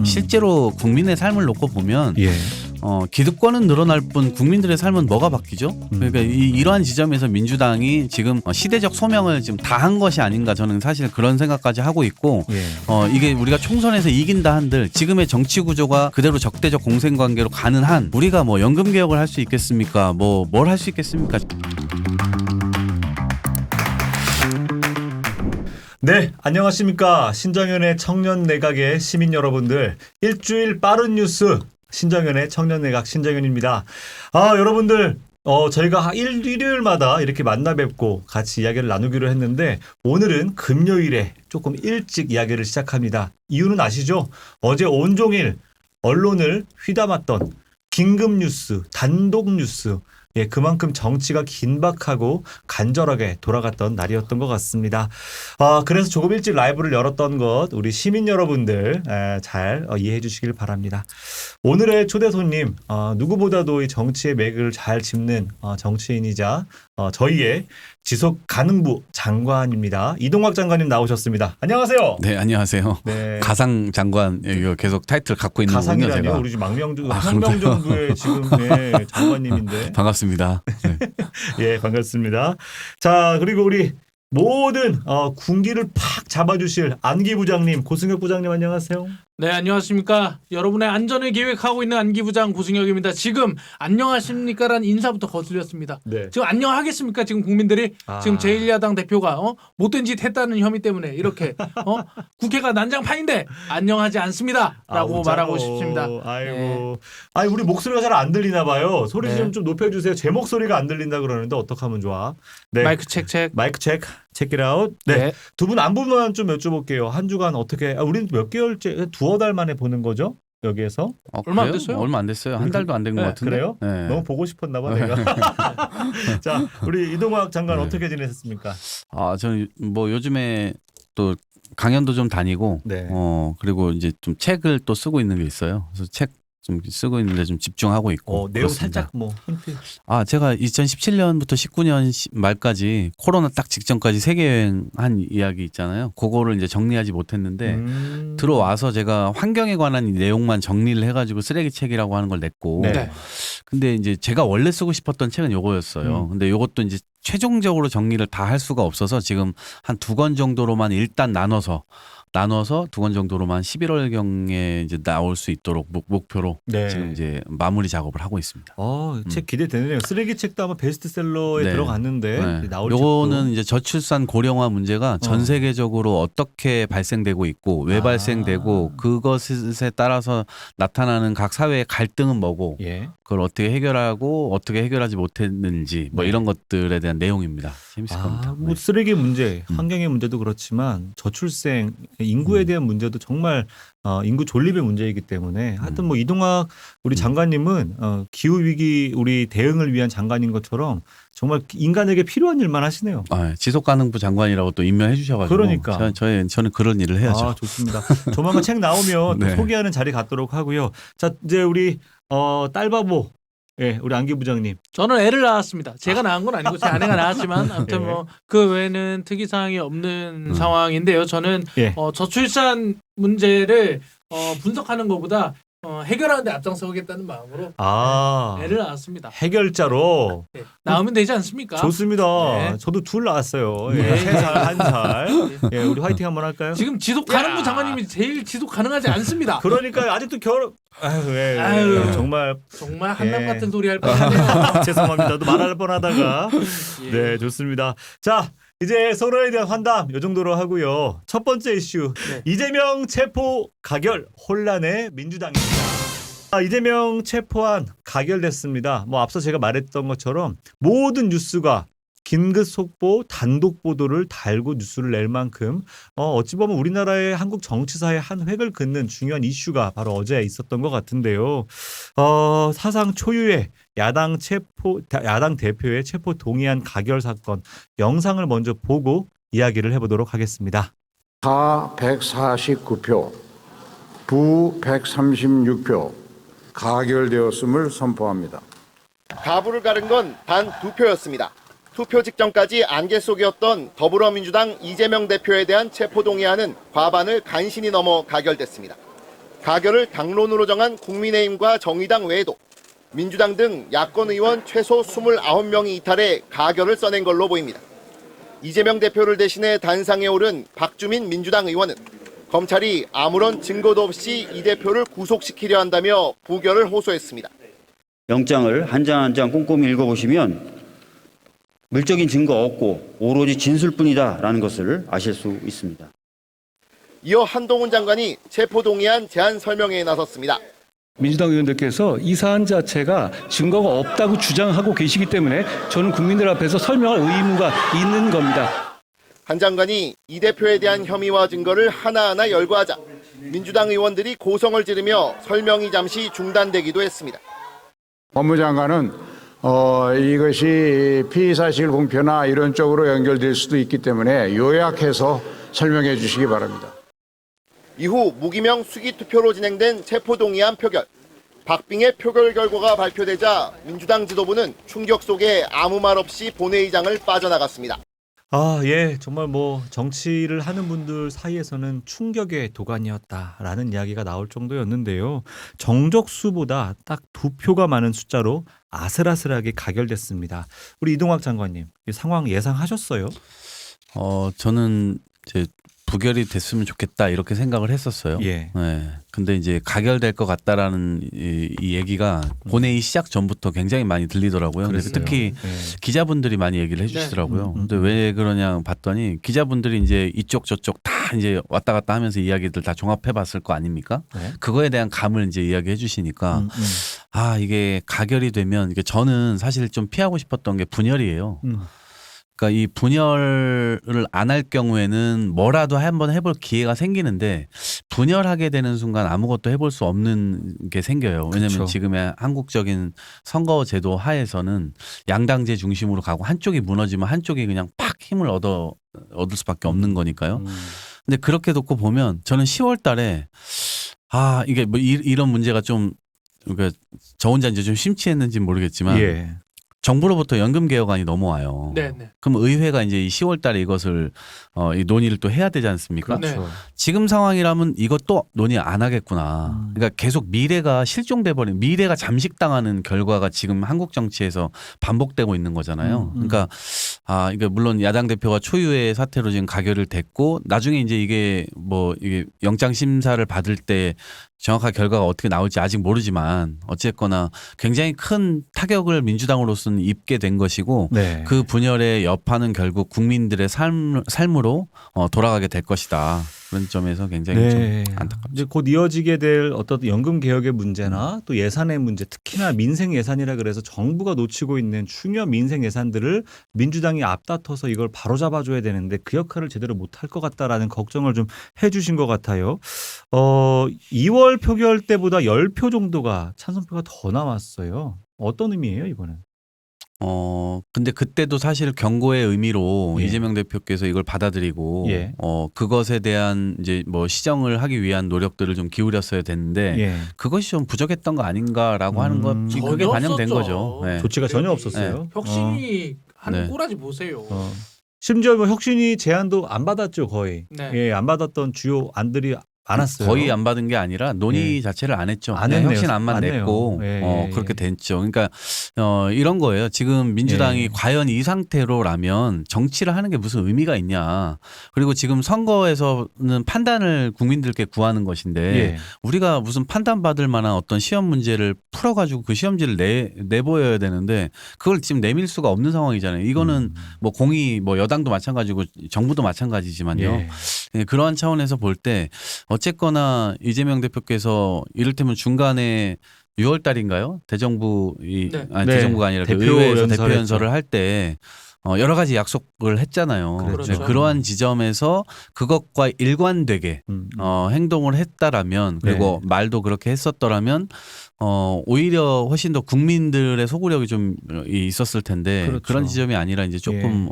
실제로 국민의 삶을 놓고 보면 예. 기득권은 늘어날 뿐 국민들의 삶은 뭐가 바뀌죠? 그러니까 이러한 지점에서 민주당이 지금 시대적 소명을 지금 다 한 것이 아닌가, 저는 사실 그런 생각까지 하고 있고, 예. 이게 우리가 총선에서 이긴다 한들 지금의 정치 구조가 그대로 적대적 공생 관계로 가는 한 우리가 뭐 연금 개혁을 할 수 있겠습니까? 뭐 뭘 할 수 있겠습니까? 네, 안녕하십니까. 신정연의 청년 내각의 시민 여러분들, 일주일 빠른 뉴스 신정연의 청년 내각 신정연입니다. 여러분들, 저희가 일요일마다 이렇게 만나 뵙고 같이 이야기를 나누기로 했는데 오늘은 금요일에 조금 일찍 이야기를 시작합니다. 이유는 아시죠? 어제 온종일 언론을 휘담았던 긴급 뉴스, 단독 뉴스, 예, 그만큼 정치가 긴박하고 간절하게 돌아갔던 날이었던 것 같습니다. 그래서 조금 일찍 라이브를 열었던 것 우리 시민 여러분들 잘 이해해 주시길 바랍니다. 오늘의 초대 손님, 누구보다도 이 정치의 맥을 잘 짚는 정치인이자 저희의 지속가능부 장관입니다. 이동학 장관님 나오셨습니다. 안녕하세요. 네, 안녕하세요. 네. 가상 장관, 이거 계속 타이틀 갖고 있는 분이요, 가상이라니요? 제가. 우리 지금 혁명정부의 지금 장관님인데. 반갑습니다. 네. 예, 반갑습니다. 자, 그리고 우리 모든 군기를 팍 잡아주실 안기 부장님, 고승혁 부장님 안녕하세요. 네, 안녕하십니까. 여러분의 안전을 계획하고 있는 안기부장 고승혁입니다. 지금 안녕하십니까라는 인사부터 거슬렸습니다. 네. 지금 안녕하겠습니까? 지금 국민들이 지금 제1야당 대표가 못된 짓 했다는 혐의 때문에 이렇게 국회가 난장판인데 안녕하지 않습니다라고 말하고 싶습니다. 아이고, 네. 아니 우리 목소리가 잘 안 들리나 봐요. 소리 네. 좀 높여주세요. 제 목소리가 안 들린다 그러는데 어떻게 하면 좋아? 네. 마이크 체크. 마이크 체크, 체크 아웃. 네. 네. 두 분 안부만 좀 여쭤볼게요. 한 주간 어떻게? 우리는 몇 개월째, 두어 달 만에 보는 거죠? 여기에서? 얼마 안 그래요? 됐어요? 얼마 안 됐어요. 한 달도 안 된 것 네, 같은데. 그래요? 네. 너무 보고 싶었나 봐 내가. 자, 우리 이동학 장관 네. 어떻게 지내셨습니까? 저는 뭐 요즘에 또 강연도 좀 다니고, 네. 그리고 이제 좀 책을 또 쓰고 있는 게 있어요. 그래서 책 좀 쓰고 있는데 좀 집중하고 있고. 내용 그렇습니다. 살짝 뭐 힌트. 제가 2017년부터 19년 말까지 코로나 딱 직전까지 세계 여행한 이야기 있잖아요. 그거를 이제 정리하지 못했는데 들어와서 제가 환경에 관한 내용만 정리를 해가지고 쓰레기책이라고 하는 걸 냈고. 네. 근데 이제 제가 원래 쓰고 싶었던 책은 요거였어요. 근데 요것도 이제 최종적으로 정리를 다 할 수가 없어서 지금 한 2권 정도로만 일단 나눠서 2권 정도로만 11월경에 이제 나올 수 있도록 목표로 네. 지금 이제 마무리 작업을 하고 있습니다. 책 기대되네요. 쓰레기 책도 아마 베스트셀러에 네. 들어갔는데 네. 나올 요거는 책도. 이제 저출산 고령화 문제가 전 세계적으로 어떻게 발생되고 있고 왜 발생되고 그것에 따라서 나타나는 각 사회의 갈등은 뭐고 예. 그걸 어떻게 해결하고 어떻게 해결하지 못했는지 뭐 네. 이런 것들에 대한 내용입니다. 재밌을 겁니다. 뭐 쓰레기 문제, 환경의 문제도 그렇지만 저출생, 인구에 대한 문제도 정말 인구 존립의 문제이기 때문에 하여튼 뭐 이동학 우리 장관님은 기후 위기 우리 대응을 위한 장관인 것처럼 정말 인간에게 필요한 일만 하시네요. 지속가능부 장관이라고 또 임명해 주셔가지고 그러니까. 저는 그런 일을 해야죠. 좋습니다. 조만간 책 나오면 또 네. 소개하는 자리 갖도록 하고요. 자, 이제 우리 딸바보, 예, 우리 안기 부장님. 저는 애를 낳았습니다. 제가 낳은 건 아니고 제 아내가 낳았지만 아무튼 예. 뭐 그 외에는 특이 사항이 없는 상황인데요. 저는 예. 저출산 문제를 분석하는 것보다 해결하는 데 앞장서겠다는 마음으로 애를 낳았습니다. 해결자로. 네. 낳으면 되지 않습니까? 좋습니다. 네. 저도 둘 낳았어요. 네. 3살, 1살. 예, 우리 화이팅 한번 할까요? 지금 지속 가능부 장관님이 제일 지속 가능하지 않습니다. 그러니까 아직도 결혼. 아유. 정말 정말 한남 예. 같은 소리 할 뻔하네요. 죄송합니다. 또 말할 뻔하다가. 예. 네, 좋습니다. 자, 이제 서로에 대한 환담 이 정도로 하고요. 첫 번째 이슈. 네. 이재명 체포 가결 혼란의 민주당입니다. 이재명 체포안 가결됐습니다. 뭐 앞서 제가 말했던 것처럼 모든 뉴스가 긴급 속보, 단독 보도를 달고 뉴스를 낼 만큼 어찌 보면 우리나라의 한국 정치사의 한 획을 긋는 중요한 이슈가 바로 어제 있었던 것 같은데요. 사상 초유의 야당 대표의 체포 동의안 가결 사건 영상을 먼저 보고 이야기를 해보도록 하겠습니다. 사 149표, 부 136표 가결되었음을 선포합니다. 가부를 가른 건 단 2표였습니다. 투표 직전까지 안개 속이었던 더불어민주당 이재명 대표에 대한 체포동의안은 과반을 간신히 넘어 가결됐습니다. 가결을 당론으로 정한 국민의힘과 정의당 외에도 민주당 등 야권 의원 최소 29명이 이탈해 가결을 써낸 걸로 보입니다. 이재명 대표를 대신해 단상에 오른 박주민 민주당 의원은 검찰이 아무런 증거도 없이 이 대표를 구속시키려 한다며 부결을 호소했습니다. 영장을 한 장 한 장 꼼꼼히 읽어보시면 물적인 증거 없고 오로지 진술뿐이다라는 것을 아실 수 있습니다. 이어 한동훈 장관이 체포동의안 제안 설명회에 나섰습니다. 민주당 의원들께서 이 사안 자체가 증거가 없다고 주장하고 계시기 때문에 저는 국민들 앞에서 설명할 의무가 있는 겁니다. 한 장관이 이 대표에 대한 혐의와 증거를 하나하나 열거하자 민주당 의원들이 고성을 지르며 설명이 잠시 중단되기도 했습니다. 법무장관은 이것이 피의사실 공표나 이런 쪽으로 연결될 수도 있기 때문에 요약해서 설명해 주시기 바랍니다. 이후 무기명 수기투표로 진행된 체포동의안 표결. 박빙의 표결 결과가 발표되자 민주당 지도부는 충격 속에 아무 말 없이 본회의장을 빠져나갔습니다. 아, 예. 정말 뭐 정치를 하는 분들 사이에서는 충격의 도가니였다라는 이야기가 나올 정도였는데요. 정적수보다 딱 2표가 많은 숫자로 아슬아슬하게 가결됐습니다. 우리 이동학 장관님, 이 상황 예상하셨어요? 저는 이제 부결이 됐으면 좋겠다 이렇게 생각을 했었어요. 예. 네. 근데 이제 가결될 것 같다라는 이 얘기가 본회의 시작 전부터 굉장히 많이 들리더라고요. 그래서 그랬어요. 특히 예. 기자분들이 많이 얘기를 해주시더라고요. 네. 근데 왜 그러냐 봤더니 기자분들이 이제 이쪽 저쪽 다 이제 왔다 갔다 하면서 이야기들 다 종합해봤을 거 아닙니까? 네. 그거에 대한 감을 이제 이야기해 주시니까 음. 아 이게 가결이 되면 이게 저는 사실 좀 피하고 싶었던 게 분열이에요. 그러니까 이 분열을 안 할 경우에는 뭐라도 한번 해볼 기회가 생기는데 분열하게 되는 순간 아무것도 해볼 수 없는 게 생겨요. 왜냐하면 그렇죠. 지금의 한국적인 선거제도 하에서는 양당제 중심으로 가고 한쪽이 무너지면 한쪽이 그냥 팍 힘을 얻을 수밖에 없는 거니까요. 근데 그렇게 놓고 보면 저는 10월 달에 아 이게 뭐 이런 문제가 좀 그러니까 저 혼자 이제 좀 심취했는지는 모르겠지만 예. 정부로부터 연금 개혁안이 넘어와요. 네네. 그럼 의회가 이제 이 10월 달에 이것을 이 논의를 또 해야 되지 않습니까? 네. 그렇죠. 지금 상황이라면 이것도 논의 안 하겠구나. 그러니까 계속 미래가 실종돼 버린 미래가 잠식당하는 결과가 지금 한국 정치에서 반복되고 있는 거잖아요. 그러니까 이게 물론 야당 대표가 초유의 사태로 지금 가결을 됐고 나중에 이제 이게 영장 심사를 받을 때 정확한 결과가 어떻게 나올지 아직 모르지만 어쨌거나 굉장히 큰 타격을 민주당으로서는 입게 된 것이고 네. 그 분열의 여파는 결국 국민들의 삶으로 돌아가게 될 것이다. 그런 점에서 굉장히 네. 좀 안타깝죠. 이제 곧 이어지게 될 어떤 연금 개혁의 문제나 또 예산의 문제, 특히나 민생 예산이라 그래서 정부가 놓치고 있는 중요한 민생 예산들을 민주당이 앞다퉈서 이걸 바로잡아줘야 되는데 그 역할을 제대로 못할 것 같다라는 걱정을 좀 해주신 것 같아요. 2월 표결 때보다 10표 정도가 찬성표가 더 나왔어요. 어떤 의미예요, 이거는? 근데 그때도 사실 경고의 의미로 예. 이재명 대표께서 이걸 받아들이고 예. 그것에 대한 이제 시정을 하기 위한 노력들을 좀 기울였어야 됐는데 예. 그것이 좀 부족했던 거 아닌가라고 하는 것이 그게 전혀 반영된 없었죠. 거죠. 네. 조치가 전혀 없었어요. 혁신이 하는 네. 꼬라지 보세요. 심지어 뭐 혁신이 제안도 안 받았죠, 거의. 네. 예, 안 받았던 주요 안들이 많았어요. 거의 안 받은 게 아니라 논의 예. 자체를 안 했죠. 안 그냥 했네요. 혁신안만 안 해요. 냈고 예. 그렇게 됐죠. 그러니까 이런 거예요. 지금 민주당이 예. 과연 이 상태로라면 정치를 하는 게 무슨 의미가 있냐. 그리고 지금 선거에서는 판단을 국민들께 구하는 것인데 예. 우리가 무슨 판단받을 만한 어떤 시험 문제를 풀어가지고 그 시험지를 내보여야 되는데 그걸 지금 내밀 수가 없는 상황이잖아요. 이거는 뭐 공이 여당도 마찬가지고 정부도 마찬가지지만요. 예. 예, 그러한 차원에서 볼 때 어쨌거나 이재명 대표께서 이를테면 중간에 6월 달인가요? 대정부 네. 대정부가 아니라 그 대표 의회에서 연설을 대표 연설을 할 때 여러 가지 약속을 했잖아요. 그렇죠. 네, 그러한 지점에서 그것과 일관되게 행동을 했다라면 그리고 말도 그렇게 했었더라면 오히려 훨씬 더 국민들의 소구력이 좀 있었을 텐데 그렇죠. 그런 지점이 아니라 이제 조금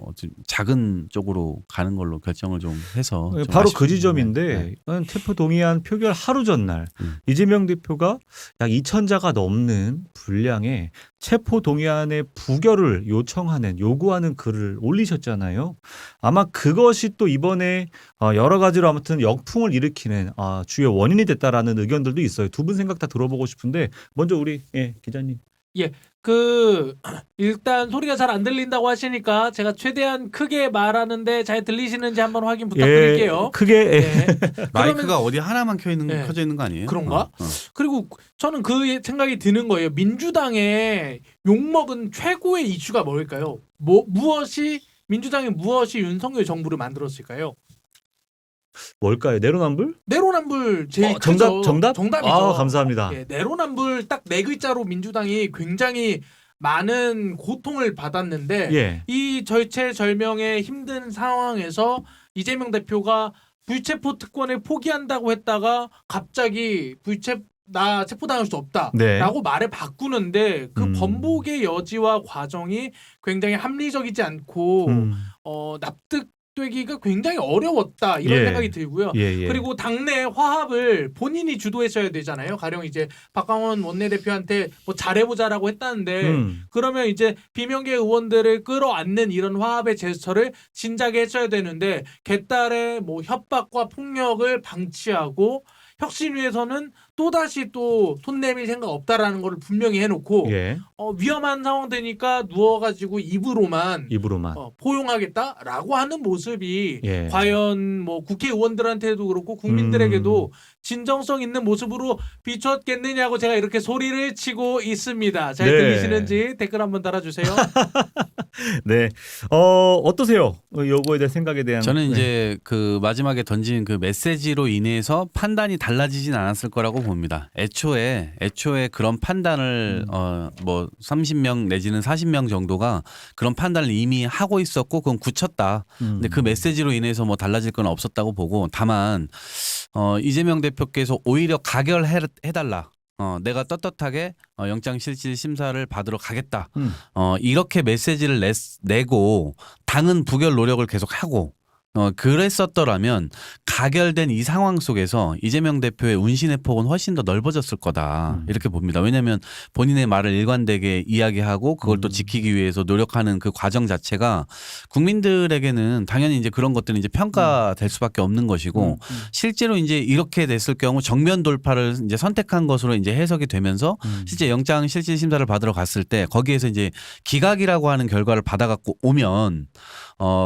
작은 쪽으로 가는 걸로 결정을 좀 해서 좀 바로 아쉽습니다. 그 지점인데 네. 체포 동의안 표결 하루 전날 이재명 대표가 약 2,000자가 넘는 분량의 체포 동의안의 부결을 요구하는 글을 올리셨잖아요. 아마 그것이 또 이번에 여러 가지로 아무튼 역풍을 일으키는 주요 원인이 됐다라는 의견들도 있어요. 두 분 생각 다 들어보고 싶은데 먼저 우리 기자님. 일단 소리가 잘 안 들린다고 하시니까 제가 최대한 크게 말하는데 잘 들리시는지 한번 확인 부탁드릴게요. 크게 네. 마이크가 그러면- 어디 하나만 켜져 네. 있는 거 아니에요? 그런가? 그리고 저는 그 생각이 드는 거예요. 민주당의 욕먹은 최고의 이슈가 뭘까요? 민주당이 무엇이 윤석열 정부를 만들었을까요? 뭘까요? 내로남불? 내로남불 제일 크죠. 정답이죠. 감사합니다. 내로남불 딱 네 글자로 민주당이 굉장히 많은 고통을 받았는데 이 절체절명의 힘든 상황에서 이재명 대표가 불체포 특권을 포기한다고 했다가 갑자기 나 체포당할 수 없다라고 말을 바꾸는데 그 번복의 여지와 과정이 굉장히 합리적이지 않고 납득되기가 굉장히 어려웠다 이런 생각이 들고요. 그리고 당내 화합을 본인이 주도했어야 되잖아요. 가령 이제 박광원 원내대표한테 뭐 잘해보자라고 했다는데 그러면 이제 비명계 의원들을 끌어안는 이런 화합의 제스처를 진작에 했어야 되는데 개딸의 뭐 협박과 폭력을 방치하고 혁신위에서는 또다시 또 손 내밀 생각 없다라는 걸 분명히 해놓고 위험한 상황 되니까 누워가지고 입으로만 포용하겠다라고 하는 모습이 과연 뭐 국회의원들한테도 그렇고 국민들에게도 진정성 있는 모습으로 비추었겠느냐고 제가 이렇게 소리를 치고 있습니다. 잘 들리시는지 댓글 한번 달아주세요. 네. 어떠세요? 요거에 대한 생각에 대한. 저는 이제 그 마지막에 던진 그 메시지로 인해서 판단이 달라지진 않았을 거라고 봅니다. 애초에 그런 판단을 뭐 30명 내지는 40명 정도가 그런 판단을 이미 하고 있었고 그건 굳혔다. 근데 그 메시지로 인해서 뭐 달라질 건 없었다고 보고 다만 이재명 대표께서 오히려 가결해달라. 내가 떳떳하게 영장실질 심사를 받으러 가겠다. 이렇게 메시지를 내고 당은 부결 노력을 계속하고 그랬었더라면 가결된 이 상황 속에서 이재명 대표의 운신의 폭은 훨씬 더 넓어졌을 거다 이렇게 봅니다. 왜냐하면 본인의 말을 일관되게 이야기하고 그걸 또 지키기 위해서 노력하는 그 과정 자체가 국민들에게는 당연히 이제 그런 것들은 이제 평가될 수밖에 없는 것이고 실제로 이제 이렇게 됐을 경우 정면 돌파를 이제 선택한 것으로 이제 해석이 되면서 실제 영장 실질 심사를 받으러 갔을 때 거기에서 이제 기각이라고 하는 결과를 받아갖고 오면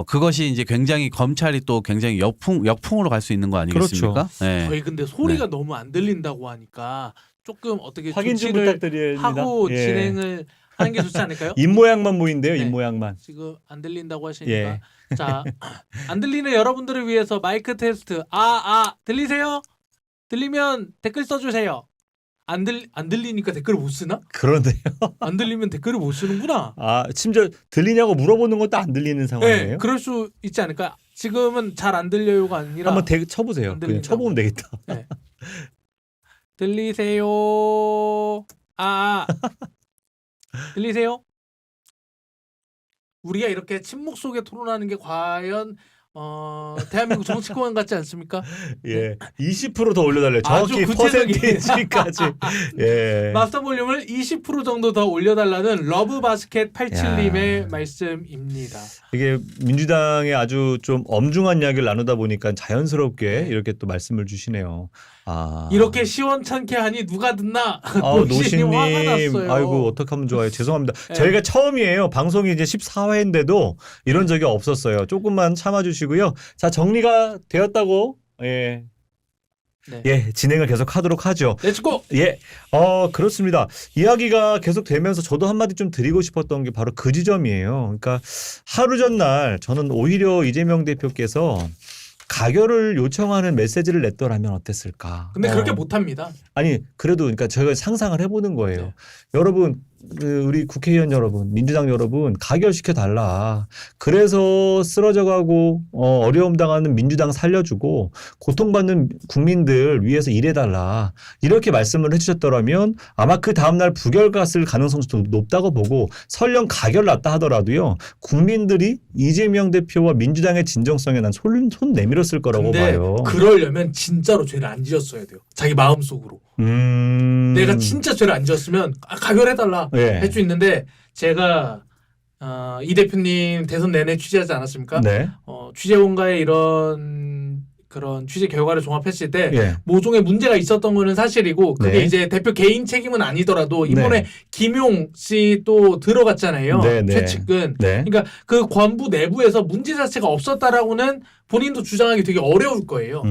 그것이 이제 굉장히 검찰이 또 굉장히 역풍으로 갈 수 있는 거 아니겠습니까? 그렇죠. 네. 저희 근데 소리가 너무 안 들린다고 하니까 조금 어떻게 확인 좀 조치를 부탁드립니다. 하고 진행을 하는 게 좋지 않을까요? 입 모양만 보인대요. 네. 입 모양만. 지금 안 들린다고 하시니까 자, 안 들리는 여러분들을 위해서 마이크 테스트. 들리세요? 들리면 댓글 써주세요. 안 들리니까 댓글을 못 쓰나? 그런데요. 안 들리면 댓글을 못 쓰는구나. 심지어 들리냐고 물어보는 것도 안 들리는 상황이에요. 네, 그럴 수 있지 않을까? 지금은 잘 안 들려요가 아니라 한번 쳐보세요. 안 그냥 들린다고. 쳐보면 되겠다. 네. 들리세요? 들리세요? 우리가 이렇게 침묵 속에 토론하는 게 과연 대한민국 정치권 같지 않습니까? 20%더 올려달래요. 정확히 아주 구체적인. 퍼센테이지까지. 마스터 볼륨을 20% 정도 더 올려달라는 러브바스켓 87님의 말씀입니다. 이게 민주당의 아주 좀 엄중한 이야기를 나누다 보니까 자연스럽게 이렇게 또 말씀을 주시네요. 이렇게 시원찮게 하니 누가 듣나? 노신님, 화가 났어요. 아이고 어떡하면 좋아요. 죄송합니다. 네. 저희가 처음이에요. 방송이 이제 14회인데도 이런 적이 없었어요. 조금만 참아주시고요. 자, 정리가 되었다고. 진행을 계속 하도록 하죠. 렛츠고! 그렇습니다. 이야기가 계속 되면서 저도 한마디 좀 드리고 싶었던 게 바로 그 지점이에요. 그러니까 하루 전날 저는 오히려 이재명 대표께서 가결을 요청하는 메시지를 냈더라면 어땠을까. 근데 그렇게 못합니다. 아니 그래도 그러니까 저희가 상상을 해보는 거예요. 네. 여러분 우리 국회의원 여러분, 민주당 여러분 가결시켜 달라. 그래서 쓰러져가고 어려움 당하는 민주당 살려주고 고통받는 국민들 위해서 일해달라. 이렇게 말씀을 해주셨더라면 아마 그 다음날 부결 갔을 가능성도 높다고 보고 설령 가결 났다 하더라도요. 국민들이 이재명 대표와 민주당의 진정성에 난 손 내밀었을 거라고 근데 봐요. 그러려면 진짜로 죄를 안 지었어야 돼요. 자기 마음속으로. 내가 진짜 죄를 안 지었으면 가결해달라 네. 할 수 있는데 제가 이 대표님 대선 내내 취재하지 않았습니까? 네. 취재원과의 이런 그런 취재 결과를 종합했을 때 예. 모종의 문제가 있었던 거는 사실이고 그게 네. 이제 대표 개인 책임은 아니더라도 이번에 네. 김용 씨 또 들어갔잖아요. 네, 네. 최측근. 네. 그러니까 그 관부 내부에서 문제 자체가 없었다라고는 본인도 주장하기 되게 어려울 거예요.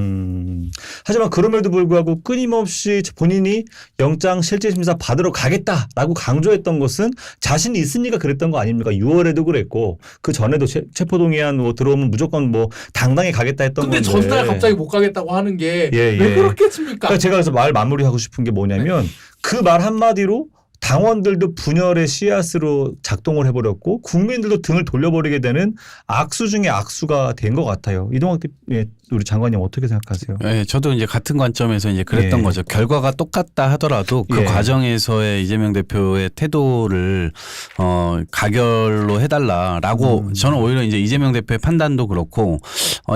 하지만 그럼에도 불구하고 끊임없이 본인이 영장 실질심사 받으러 가겠다라고 강조했던 것은 자신이 있으니까 그랬던 거 아닙니까? 6월에도 그랬고 그 전에도 체포동의안 뭐 들어오면 무조건 뭐 당당히 가겠다 했던 근데 건데. 전날 갑자기 못 가겠다고 하는 게 예, 왜 예. 그렇겠습니까? 그러니까 제가 그래서 말 마무리하고 싶은 게 뭐냐면 그 말 한마디로 당원들도 분열의 씨앗으로 작동을 해버렸고 국민들도 등을 돌려버리게 되는 악수 중에 악수가 된 것 같아요. 이동학 우리 장관님 어떻게 생각하세요? 네, 저도 이제 같은 관점에서 이제 그랬던 예. 거죠. 결과가 똑같다 하더라도 그 예. 과정에서의 이재명 대표의 태도를 가결로 해달라라고 저는 오히려 이제 이재명 대표의 판단도 그렇고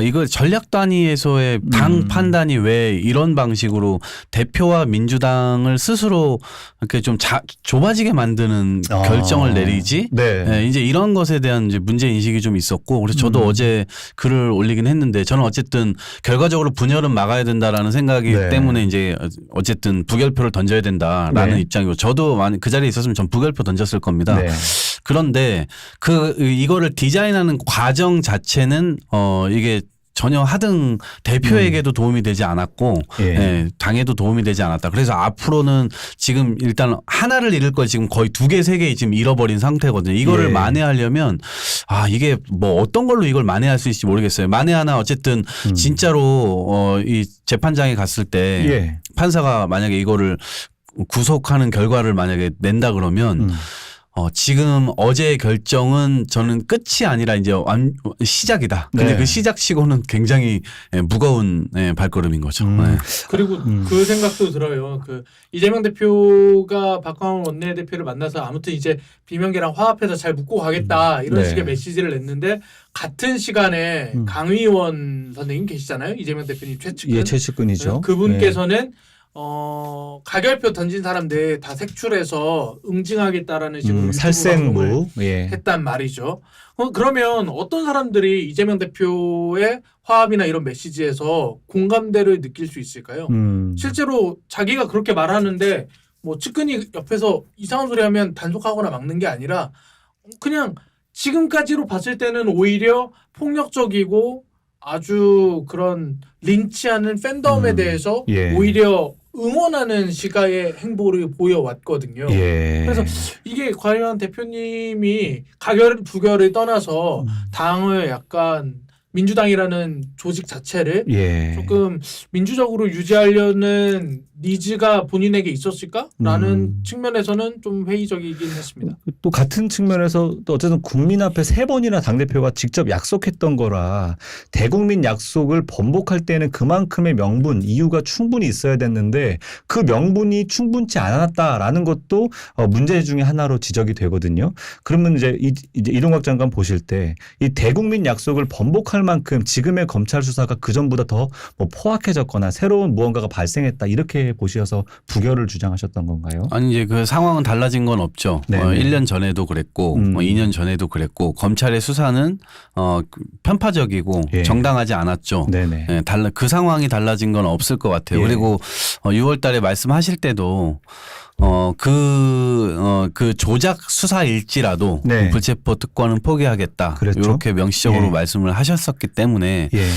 이걸 전략 단위에서의 당 판단이 왜 이런 방식으로 대표와 민주당을 스스로 이렇게 좀 좁아지게 만드는 결정을 내리지? 네. 네, 이제 이런 것에 대한 이제 문제 인식이 좀 있었고 그래서 저도 어제 글을 올리긴 했는데 저는 어쨌든 결과적으로 분열은 막아야 된다라는 생각이기 네. 때문에 이제 어쨌든 부결표를 던져야 된다라는 네. 입장이고 저도 그 자리에 있었으면 전 부결표 던졌을 겁니다. 네. 그런데 이거를 디자인하는 과정 자체는 이게 전혀 하등 대표에게도 도움이 되지 않았고 예. 예, 당에도 도움이 되지 않았다. 그래서 앞으로는 지금 일단 하나를 잃을 걸 지금 거의 2개, 3개 지금 잃어버린 상태거든요. 이거를 예. 만회하려면 이게 뭐 어떤 걸로 이걸 만회할 수 있을지 모르겠어요. 만회하나 어쨌든 진짜로 이 재판장에 갔을 때 예. 판사가 만약에 이거를 구속하는 결과를 만약에 낸다 그러면 지금 어제의 결정은 저는 끝이 아니라 이제 시작이다. 근데 네. 그 시작치고는 굉장히 무거운 발걸음인 거죠. 네. 그리고 그 생각도 들어요. 그 이재명 대표가 박광원 원내대표를 만나서 아무튼 이제 비명계랑 화합해서 잘 묶고 가겠다 이런 네. 식의 메시지를 냈는데 같은 시간에 강의원 선생님 계시잖아요. 이재명 대표님 최측근. 예, 최측근이죠. 그분께서는 가결표 던진 사람들 다 색출해서 응징하겠다라는 식으로 유튜브 방송을 살생부. 예. 했단 말이죠. 그러면 어떤 사람들이 이재명 대표의 화합이나 이런 메시지에서 공감대를 느낄 수 있을까요? 실제로 자기가 그렇게 말하는데 뭐 측근이 옆에서 이상한 소리 하면 단속하거나 막는 게 아니라 그냥 지금까지로 봤을 때는 오히려 폭력적이고 아주 그런 린치하는 팬덤에 대해서 예. 오히려 응원하는 시각의 행보를 보여왔거든요. 예. 그래서 이게 과연 대표님이 가결 부결을 떠나서 당을 약간 민주당이라는 조직 자체를 예. 조금 민주적으로 유지하려는 니즈가 본인에게 있었을까라는 측면에서는 좀 회의적이긴 했습니다. 또 같은 측면에서 또 어쨌든 국민 앞에 3번이나 당대표가 직접 약속했던 거라 대국민 약속을 번복할 때는 그만큼의 명분, 이유가 충분히 있어야 됐는데 그 명분이 충분치 않았다라는 것도 문제 중에 하나로 지적이 되거든요. 그러면 이제 이동학 장관 보실 때 이 대국민 약속을 번복할 만큼 지금의 검찰 수사가 그 전보다 더 뭐 포악해졌거나 새로운 무언가가 발생했다 이렇게 보셔서 부결을 주장하셨던 건가요? 아니 이제 그 상황은 달라진 건 없죠. 네네. 1년 전에도 그랬고 2년 전에도 그랬고 검찰의 수사는 편파적이고 예. 정당하지 않았죠. 네네. 예, 그 상황이 달라진 건 없을 것 같아요. 예. 그리고 6월 달에 말씀하실 때도 그 조작 수사일지라도 네. 불체포 특권은 포기하겠다. 그랬죠. 이렇게 명시적으로 예. 말씀을 하셨었기 때문에 예.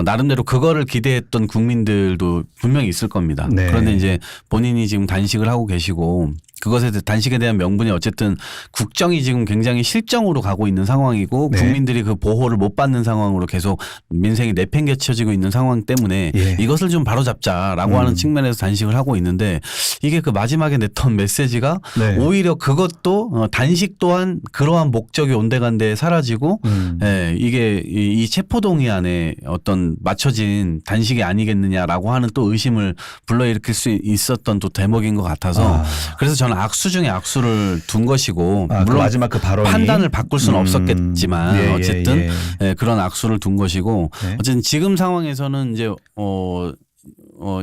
나름대로 그거를 기대했던 국민들도 분명히 있을 겁니다. 네. 그런데 이제 본인이 지금 단식을 하고 계시고 그것에 대해 단식에 대한 명분이 어쨌든 국정이 지금 굉장히 실정으로 가고 있는 상황이고 네. 국민들이 그 보호를 못 받는 상황으로 계속 민생이 내팽개쳐지고 있는 상황 때문에 예. 이것을 좀 바로잡자라고 하는 측면에서 단식을 하고 있는데 이게 그 마지막에 냈던 메시지가 네. 오히려 그것도 단식 또한 그러한 목적이 온데간데 사라지고 예, 이게 이 체포동의 안에 어떤 맞춰진 단식이 아니겠느냐라고 하는 또 의심을 불러일으킬 수 있었던 또 대목인 것 같아서 그래서 저는 악수 중에 악수를 둔 것이고 그 물론 마지막 그 발언이 판단을 바꿀 수는 없었겠지만 예, 예, 어쨌든 예. 예, 그런 악수를 둔 것이고 네. 어쨌든 지금 상황에서는 이제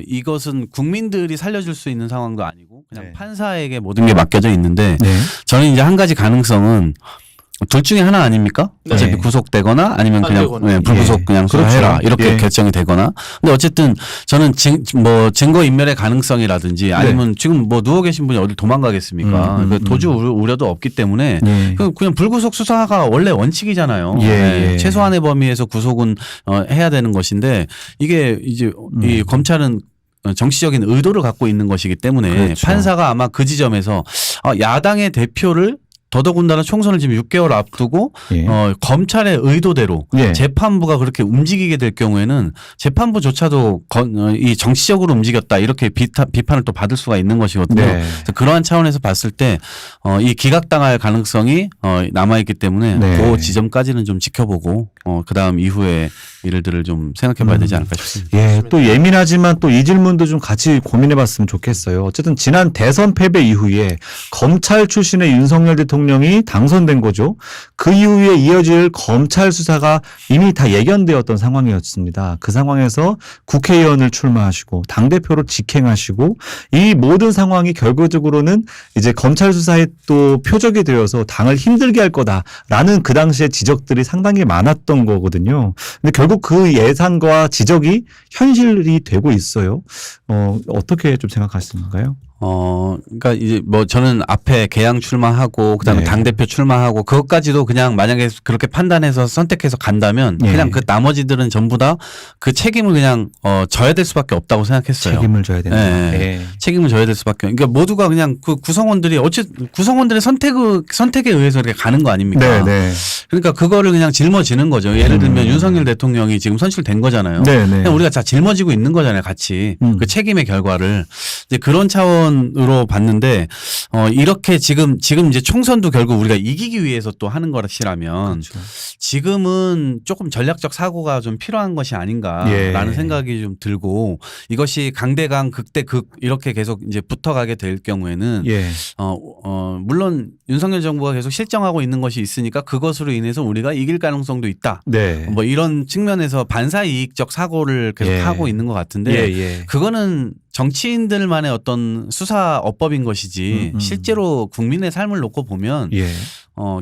이것은 국민들이 살려줄 수 있는 상황도 아니고 그냥 네. 판사에게 모든 게 맡겨져 있는데 네. 저는 이제 한 가지 가능성은 둘 중에 하나 아닙니까? 네. 어차피 구속되거나 아니면 안 그냥 되거나. 예, 불구속 예. 그냥 그렇죠. 수사해라 이렇게 예. 결정이 되거나. 근데 어쨌든 저는 증거 인멸의 가능성이라든지 아니면 지금 뭐 누워 계신 분이 어딜 도망가겠습니까? 그 도주 우려도 없기 때문에 예. 그냥 불구속 수사가 원래 원칙이잖아요. 예, 네, 예. 최소한의 범위에서 구속은 해야 되는 것인데 이게 이제 이 검찰은 정치적인 의도를 갖고 있는 것이기 때문에 그렇죠. 판사가 아마 그 지점에서 야당의 대표를 더더군다나 총선을 지금 6개월 앞두고 예. 검찰의 의도대로 예. 재판부가 그렇게 움직이게 될 경우에는 재판부조차도 이 정치적으로 움직였다 이렇게 비판을 또 받을 수가 있는 것이거든요. 네. 그래서 그러한 차원에서 봤을 때 이 기각당할 가능성이 남아있기 때문에 네. 그 지점까지는 좀 지켜보고 그다음 이후에 일들을 좀 생각해봐야 되지 않을까 싶습니다. 예, 또 예민하지만 또 이 질문도 좀 같이 고민해봤으면 좋겠어요. 어쨌든 지난 대선 패배 이후에 검찰 출신의 윤석열 대통령이 당선된 거죠. 그 이후에 이어질 검찰 수사가 이미 다 예견되었던 상황이었습니다. 그 상황에서 국회의원을 출마하시고 당대표로 직행하시고 이 모든 상황이 결과적으로는 이제 검찰 수사에 또 표적이 되어서 당을 힘들게 할 거다라는 그 당시에 지적들이 상당히 많았던 거거든요. 근데 결국 그 예상과 지적이 현실이 되고 있어요. 어떻게 좀 생각하시는가요? 그러니까 이제 뭐 저는 앞에 개항 출마하고 그다음에 네. 당대표 출마하고 그것까지도 그냥 만약에 그렇게 판단해서 선택해서 간다면 네. 그냥 그 나머지들은 전부 다 그 책임을 그냥 져야 될 수밖에 없다고 생각했어요. 책임을 져야 된다. 네. 예. 책임을 져야 될 수밖에. 그러니까 모두가 그냥 그 구성원들이 구성원들의 선택에 의해서 이렇게 가는 거 아닙니까? 네, 네. 그러니까 그거를 그냥 짊어지는 거죠. 예를 들면 윤석열 대통령이 지금 선출된 거잖아요. 네, 네. 그냥 우리가 다 짊어지고 있는 거잖아요, 같이. 그 책임의 결과를. 이제 그런 차원으로 봤는데, 이렇게 지금 이제 총선도 결국 우리가 이기기 위해서 또 하는 것이라면, 그렇죠. 지금은 조금 전략적 사고가 좀 필요한 것이 아닌가라는 예. 생각이 좀 들고, 이것이 강대강 극대극 이렇게 계속 이제 붙어가게 될 경우에는, 예. 물론 윤석열 정부가 계속 실정하고 있는 것이 있으니까 그것으로 인해서 우리가 이길 가능성도 있다. 네. 뭐 이런 측면에서 반사이익적 사고를 계속 예. 하고 있는 것 같은데 예, 예. 그거는 정치인들만의 어떤 수사 어법인 것이지 실제로 국민의 삶을 놓고 보면 예.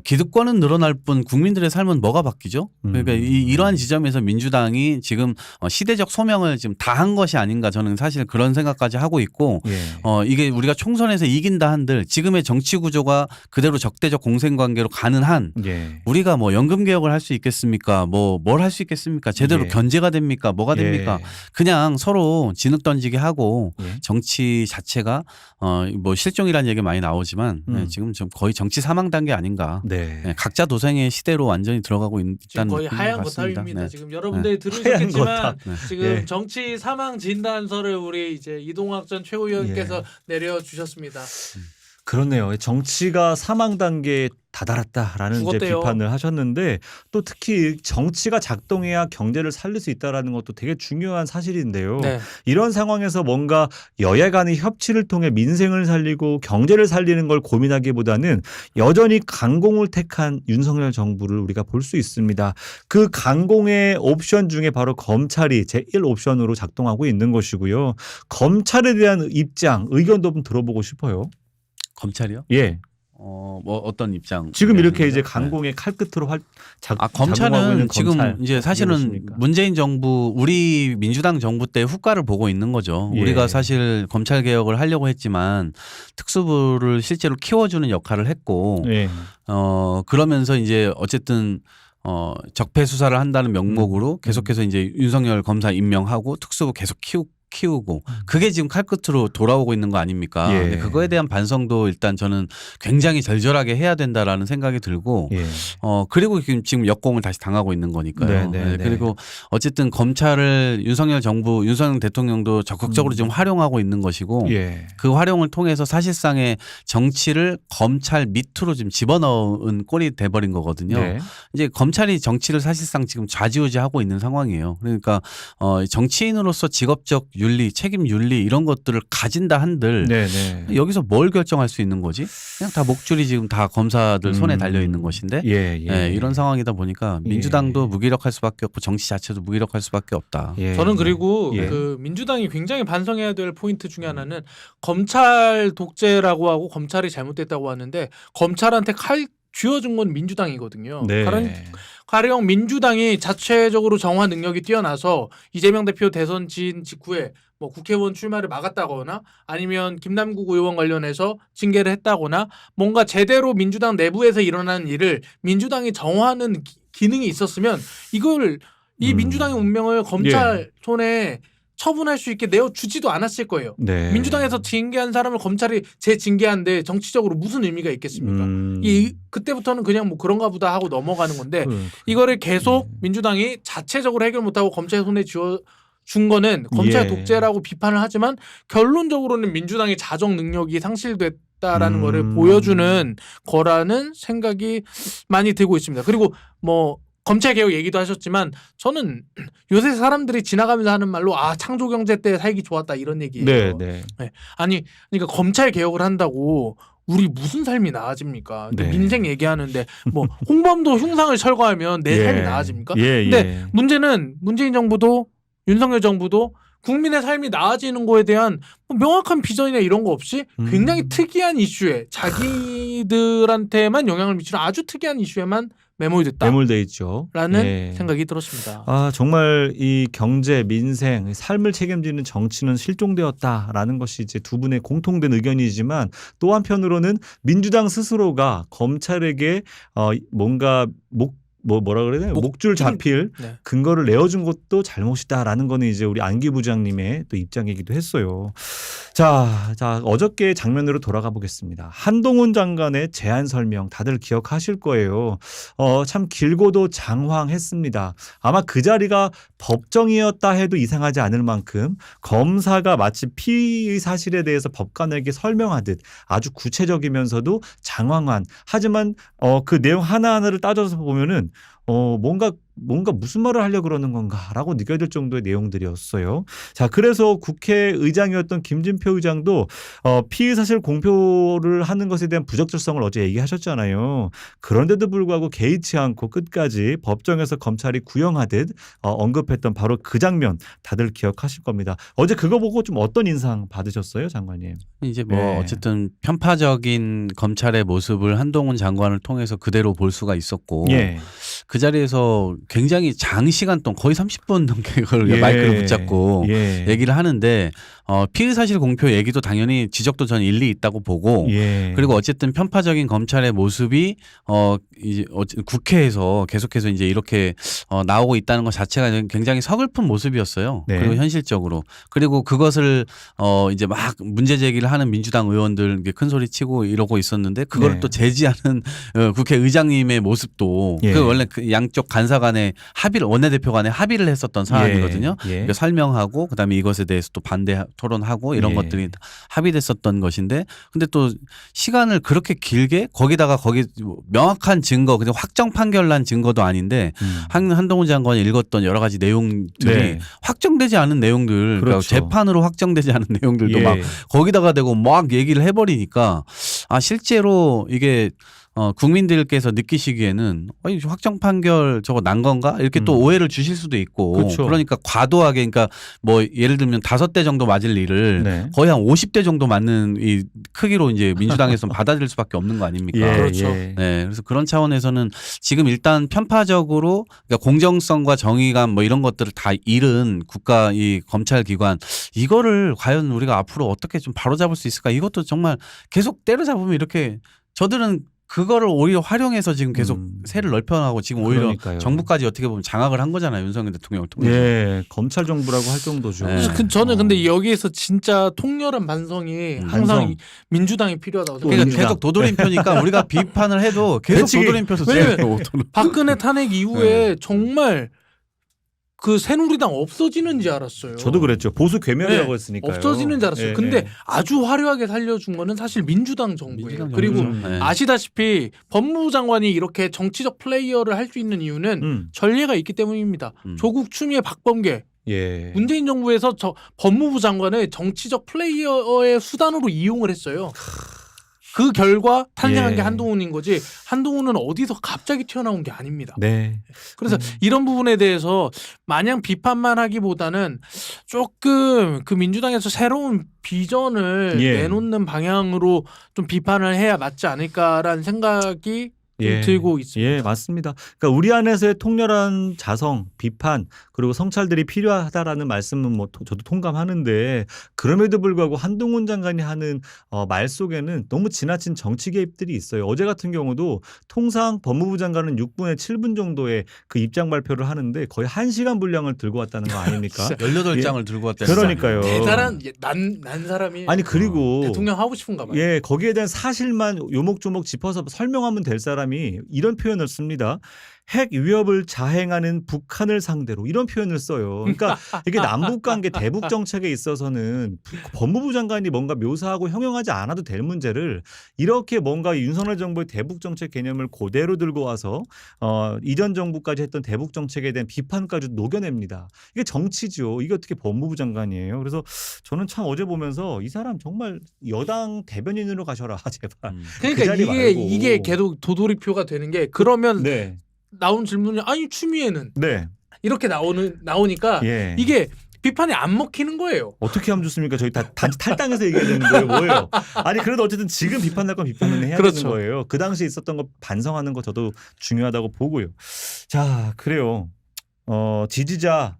기득권은 늘어날 뿐 국민들의 삶은 뭐가 바뀌죠? 그러니까 이러한 지점에서 민주당이 지금 시대적 소명을 지금 다 한 것이 아닌가 저는 사실 그런 생각까지 하고 있고 예. 이게 우리가 총선에서 이긴다 한들 지금의 정치 구조가 그대로 적대적 공생관계로 가는 한 예. 우리가 뭐 연금 개혁을 할 수 있겠습니까? 뭐 뭘 할 수 있겠습니까? 제대로 예. 견제가 됩니까? 뭐가 됩니까? 예. 그냥 서로 진흙 던지기 하고 예. 정치 자체가 뭐 실종이라는 얘기 많이 나오지만 지금 좀 거의 정치 사망 단계 아닌가. 네. 네, 각자 도생의 시대로 완전히 들어가고 지금 있다는 거의 느낌이 하얀 같습니다. 거탑입니다. 네. 지금 여러분들이 거탑. 들으셨겠지만 네. 지금 예. 정치 사망 진단서를 우리 이제 이동학 전 최고위원께서 예. 내려주셨습니다. 그렇네요. 정치가 사망 단계에 다다랐다라는 이제 죽었대요. 비판을 하셨는데 또 특히 정치가 작동해야 경제를 살릴 수 있다라는 것도 되게 중요한 사실인데요. 네. 이런 상황에서 뭔가 여야 간의 협치를 통해 민생을 살리고 경제를 살리는 걸 고민하기보다는 여전히 강공을 택한 윤석열 정부를 우리가 볼 수 있습니다. 그 강공의 옵션 중에 바로 검찰이 제1 옵션으로 작동하고 있는 것이고요. 검찰에 대한 입장, 의견도 좀 들어보고 싶어요. 검찰이요? 예. 뭐 어떤 입장? 지금 이렇게 이제 네. 강공의 칼끝으로 작동하고 검찰은 있는 지금 검찰 이제 사실은 보십니까? 문재인 정부 우리 민주당 정부 때 후과를 보고 있는 거죠. 예. 우리가 사실 검찰 개혁을 하려고 했지만 특수부를 실제로 키워주는 역할을 했고 예. 그러면서 이제 어쨌든 적폐 수사를 한다는 명목으로 계속해서 이제 윤석열 검사 임명하고 특수부 계속 키우고 그게 지금 칼끝으로 돌아오고 있는 거 아닙니까? 예. 근데 그거에 대한 반성도 일단 저는 굉장히 절절하게 해야 된다라는 생각이 들고 예. 그리고 지금 역공을 다시 당하고 있는 거니까요. 네. 그리고 어쨌든 검찰을 윤석열 대통령도 적극적으로 지금 활용하고 있는 것이고 예. 그 활용을 통해서 사실상의 정치를 검찰 밑으로 지금 집어넣은 꼴이 돼버린 거거든요. 네. 이제 검찰이 정치를 사실상 지금 좌지우지하고 있는 상황이에요. 그러니까 정치인으로서 직업적 윤리, 책임 윤리 이런 것들을 가진다 한들 네. 여기서 뭘 결정할 수 있는 거지? 그냥 다 목줄이 지금 다 검사들 손에 달려 있는 것인데 예. 이런 상황이다 보니까 민주당도 무기력할 수밖에 없고 정치 자체도 무기력할 수밖에 없다. 예. 저는 그리고 예. 그 민주당이 굉장히 반성해야 될 포인트 중에 하나는 검찰 독재라고 하고 검찰이 잘못됐다고 하는데 검찰한테 칼 쥐어준 건 민주당이거든요. 네. 가령 민주당이 자체적으로 정화 능력이 뛰어나서 이재명 대표 대선 진 직후에 뭐 국회의원 출마를 막았다거나 아니면 김남국 의원 관련해서 징계를 했다거나 뭔가 제대로 민주당 내부에서 일어나는 일을 민주당이 정화하는 기능이 있었으면 이걸 이 민주당의 운명을 검찰 손에 처분할 수 있게 내어주지도 않았을 거예요. 네. 민주당에서 징계한 사람을 검찰이 재징계한데 정치적으로 무슨 의미가 있겠습니까? 그때부터는 그냥 뭐 그런가 보다 하고 넘어가는 건데 이거를 계속 민주당이 자체적으로 해결 못하고 검찰 손에 준 거는 검찰 독재라고 비판을 하지만 결론적으로는 민주당의 자정 능력이 상실됐다라는 거를 보여주는 거라는 생각이 많이 들고 있습니다. 그리고 뭐 검찰개혁 얘기도 하셨지만 저는 요새 사람들이 지나가면서 하는 말로 창조경제 때 살기 좋았다 이런 얘기예요. 네. 아니 그러니까 검찰개혁을 한다고 우리 무슨 삶이 나아집니까? 네. 민생 얘기하는데 뭐 홍범도 흉상을 철거하면 내 삶이 나아집니까? 근데 문제는 문재인 정부도 윤석열 정부도 국민의 삶이 나아지는 거에 대한 명확한 비전이나 이런 거 없이 굉장히 특이한 이슈에 자기들한테만 영향을 미치는 아주 특이한 이슈에만 매몰돼 있죠. 라는 생각이 들었습니다. 정말 이 경제, 민생, 삶을 책임지는 정치는 실종되었다라는 것이 이제 두 분의 공통된 의견이지만 또 한편으로는 민주당 스스로가 검찰에게 뭔가 뭐라 그래야 되나요? 목줄 잡힐 근거를 내어준 것도 잘못이다라는 거는 이제 우리 안기 부장님의 또 입장이기도 했어요. 자, 어저께 장면으로 돌아가 보겠습니다. 한동훈 장관의 제안 설명 다들 기억하실 거예요. 참 길고도 장황했습니다. 아마 그 자리가 법정이었다 해도 이상하지 않을 만큼 검사가 마치 피의 사실에 대해서 법관에게 설명하듯 아주 구체적이면서도 장황한 하지만 그 내용 하나하나를 따져서 보면은 뭔가 무슨 말을 하려고 그러는 건가라고 느껴질 정도의 내용들이었어요. 자, 그래서 국회의장이었던 김진표 의장도 피의 사실 공표를 하는 것에 대한 부적절성을 어제 얘기하셨잖아요. 그런데도 불구하고 개의치 않고 끝까지 법정에서 검찰이 구형하듯 언급했던 바로 그 장면 다들 기억하실 겁니다. 어제 그거 보고 좀 어떤 인상 받으셨어요, 장관님? 이제 어쨌든 편파적인 검찰의 모습을 한동훈 장관을 통해서 그대로 볼 수가 있었고 그 자리에서 굉장히 장시간 동안 거의 30분 넘게 그걸 마이크를 붙잡고 얘기를 하는데 피의 사실 공표 얘기도 당연히 지적도 저는 일리 있다고 보고 그리고 어쨌든 편파적인 검찰의 모습이 이제 국회에서 계속해서 이제 이렇게 나오고 있다는 것 자체가 굉장히 서글픈 모습이었어요. 그리고 현실적으로 그리고 그것을 이제 막 문제 제기를 하는 민주당 의원들 큰 소리 치고 이러고 있었는데 그걸 또 제지하는 국회의장님의 모습도 그 원래 그 양쪽 간사 간의 합의를 원내대표 간에 합의를 했었던 사안이거든요. 그러니까 설명하고 그다음에 이것에 대해서 또 반대 토론하고 이런 것들이 합의됐었던 것인데 근데 또 시간을 그렇게 길게 거기다가 거기 명확한 증거 그냥 확정 판결 난 증거도 아닌데 한동훈 장관이 읽었던 여러 가지 내용들이 확정되지 않은 내용들 그러니까 재판으로 확정되지 않은 내용들도 막 거기다가 대고 막 얘기를 해버리니까 실제로 이게 국민들께서 느끼시기에는 확정 판결 저거 난 건가? 이렇게 또 오해를 주실 수도 있고 그러니까 과도하게 그러니까 뭐 예를 들면 5대 정도 맞을 일을 거의 한 50대 정도 맞는 이 크기로 이제 민주당에서는 받아들일 수밖에 없는 거 아닙니까? 그렇죠. 그래서 그런 차원에서는 지금 일단 편파적으로 그러니까 공정성과 정의감 뭐 이런 것들을 다 잃은 국가 이 검찰 기관 이거를 과연 우리가 앞으로 어떻게 좀 바로잡을 수 있을까? 이것도 정말 계속 때려잡으면 이렇게 저들은 그거를 오히려 활용해서 지금 계속 세를 넓혀나가고 지금 오히려 그러니까요. 정부까지 어떻게 보면 장악을 한 거잖아요. 윤석열 대통령을 통해서. 예, 검찰 정부라고 할 정도죠. 네. 그래서 저는 근데 여기에서 진짜 통렬한 반성이 항상 반성. 민주당이 필요하다고 그러니까 생각해요. 계속 도돌림표니까 우리가 비판을 해도 계속 배치기. 도돌림표에서 왜냐면 째고 박근혜 탄핵 이후에 정말 그 새누리당 없어지는 줄 알았어요. 저도 그랬죠. 보수 괴멸이라고 네, 했으니까요. 없어지는 줄 알았어요. 예, 근데 예. 아주 화려하게 살려준 거는 사실 민주당 정부예요. 민주당 그리고 정부죠. 네. 아시다시피 법무부 장관이 이렇게 정치적 플레이어를 할 수 있는 이유는 전례가 있기 때문입니다. 조국 추미애 박범계 예. 문재인 정부에서 법무부 장관을 정치적 플레이어의 수단으로 이용을 했어요. 그 결과 탄생한 예. 게 한동훈인 거지 한동훈은 어디서 갑자기 튀어나온 게 아닙니다. 네. 그래서 이런 부분에 대해서 마냥 비판만 하기보다는 조금 그 민주당에서 새로운 비전을 예. 내놓는 방향으로 좀 비판을 해야 맞지 않을까라는 생각이 좀 들고 있습니다. 예, 맞습니다. 그러니까 우리 안에서의 통렬한 자성, 비판 그리고 성찰들이 필요하다라는 말씀은 뭐 저도 통감하는데 그럼에도 불구하고 한동훈 장관이 하는 말 속에는 너무 지나친 정치 개입들이 있어요. 어제 같은 경우도 통상 법무부 장관은 6분에 7분 정도의 그 입장 발표를 하는데 거의 1시간 분량을 들고 왔다는 거 아닙니까? 18장을 들고 왔다는 그러니까요. 대단한 난 사람이 아니 그리고 대통령 하고 싶은가 봐요. 예, 거기에 대한 사실만 요목조목 짚어서 설명하면 될 사람이 이런 표현을 씁니다. 핵 위협을 자행하는 북한을 상대로 이런 표현을 써요. 그러니까 이게 남북 관계 대북 정책에 있어서는 법무부 장관이 뭔가 묘사하고 형용하지 않아도 될 문제를 이렇게 뭔가 윤석열 정부의 대북 정책 개념을 그대로 들고 와서 이전 정부까지 했던 대북 정책에 대한 비판까지 녹여냅니다. 이게 정치죠. 이게 어떻게 법무부 장관이에요. 그래서 저는 참 어제 보면서 이 사람 정말 여당 대변인으로 가셔라 제발. 그 그러니까 자리 말고. 이게 계속 도돌이표가 되는 게 그러면 네. 나온 질문이 아니 추미애는 네. 이렇게 나오니까 예. 이게 비판이 안 먹히는 거예요. 어떻게 하면 좋습니까? 저희 단지 탈당해서 얘기해야 되는 거예요. 뭐예요? 아니 그래도 어쨌든 지금 비판할 건 비판은 해야 그렇죠. 되는 거예요. 그 당시에 있었던 거 반성하는 거 저도 중요하다고 보고요. 자, 그래요. 지지자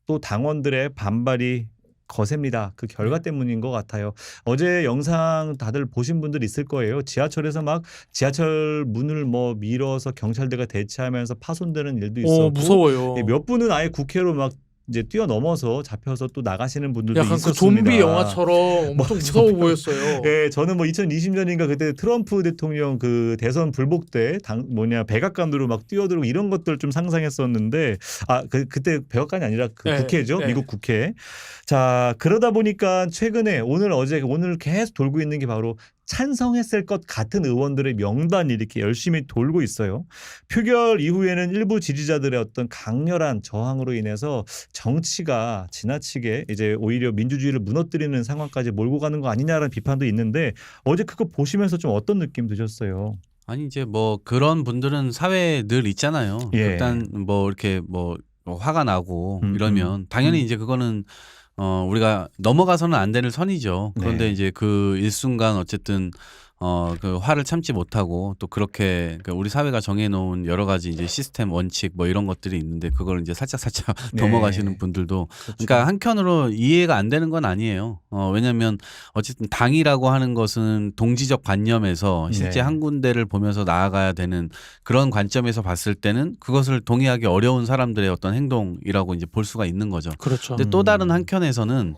또 당원들의 반발이 거셉니다. 그 결과 때문인 것 같아요. 어제 영상 다들 보신 분들 있을 거예요. 지하철에서 막 지하철 문을 뭐 밀어서 경찰대가 대치하면서 파손되는 일도 있었고 무서워요. 몇 분은 아예 국회로 막 이제 뛰어넘어서 잡혀서 또 나가시는 분들도 약간 있었습니다. 그 좀비 영화처럼 엄청 무서워 보였어요. 예, 저는 뭐 2020년인가 그때 트럼프 대통령 그 대선 불복 때 백악관으로 막 뛰어들고 이런 것들 좀 상상했었는데 그때 백악관이 아니라 그 네, 국회죠. 네. 미국 국회. 자, 그러다 보니까 최근에 오늘 계속 돌고 있는 게 바로 찬성했을 것 같은 의원들의 명단이 이렇게 열심히 돌고 있어요. 표결 이후에는 일부 지지자들의 어떤 강렬한 저항으로 인해서 정치가 지나치게 이제 오히려 민주주의를 무너뜨리는 상황까지 몰고 가는 거 아니냐라는 비판도 있는데 어제 그거 보시면서 좀 어떤 느낌 드셨어요? 아니 이제 뭐 그런 분들은 사회에 늘 있잖아요. 예. 일단 뭐 이렇게 뭐 화가 나고 이러면 당연히 이제 그거는 우리가 넘어가서는 안 되는 선이죠. 그런데 네. 이제 그 일순간 어쨌든 그 화를 참지 못하고 또 그렇게 우리 사회가 정해놓은 여러 가지 이제 시스템 원칙 뭐 이런 것들이 있는데 그걸 이제 살짝 네. 넘어가시는 분들도 그렇죠. 그러니까 한편으로 이해가 안 되는 건 아니에요. 왜냐하면 어쨌든 당이라고 하는 것은 동지적 관념에서 실제 네. 한 군데를 보면서 나아가야 되는 그런 관점에서 봤을 때는 그것을 동의하기 어려운 사람들의 어떤 행동이라고 이제 볼 수가 있는 거죠. 그렇죠. 근데 또 다른 한켠에서는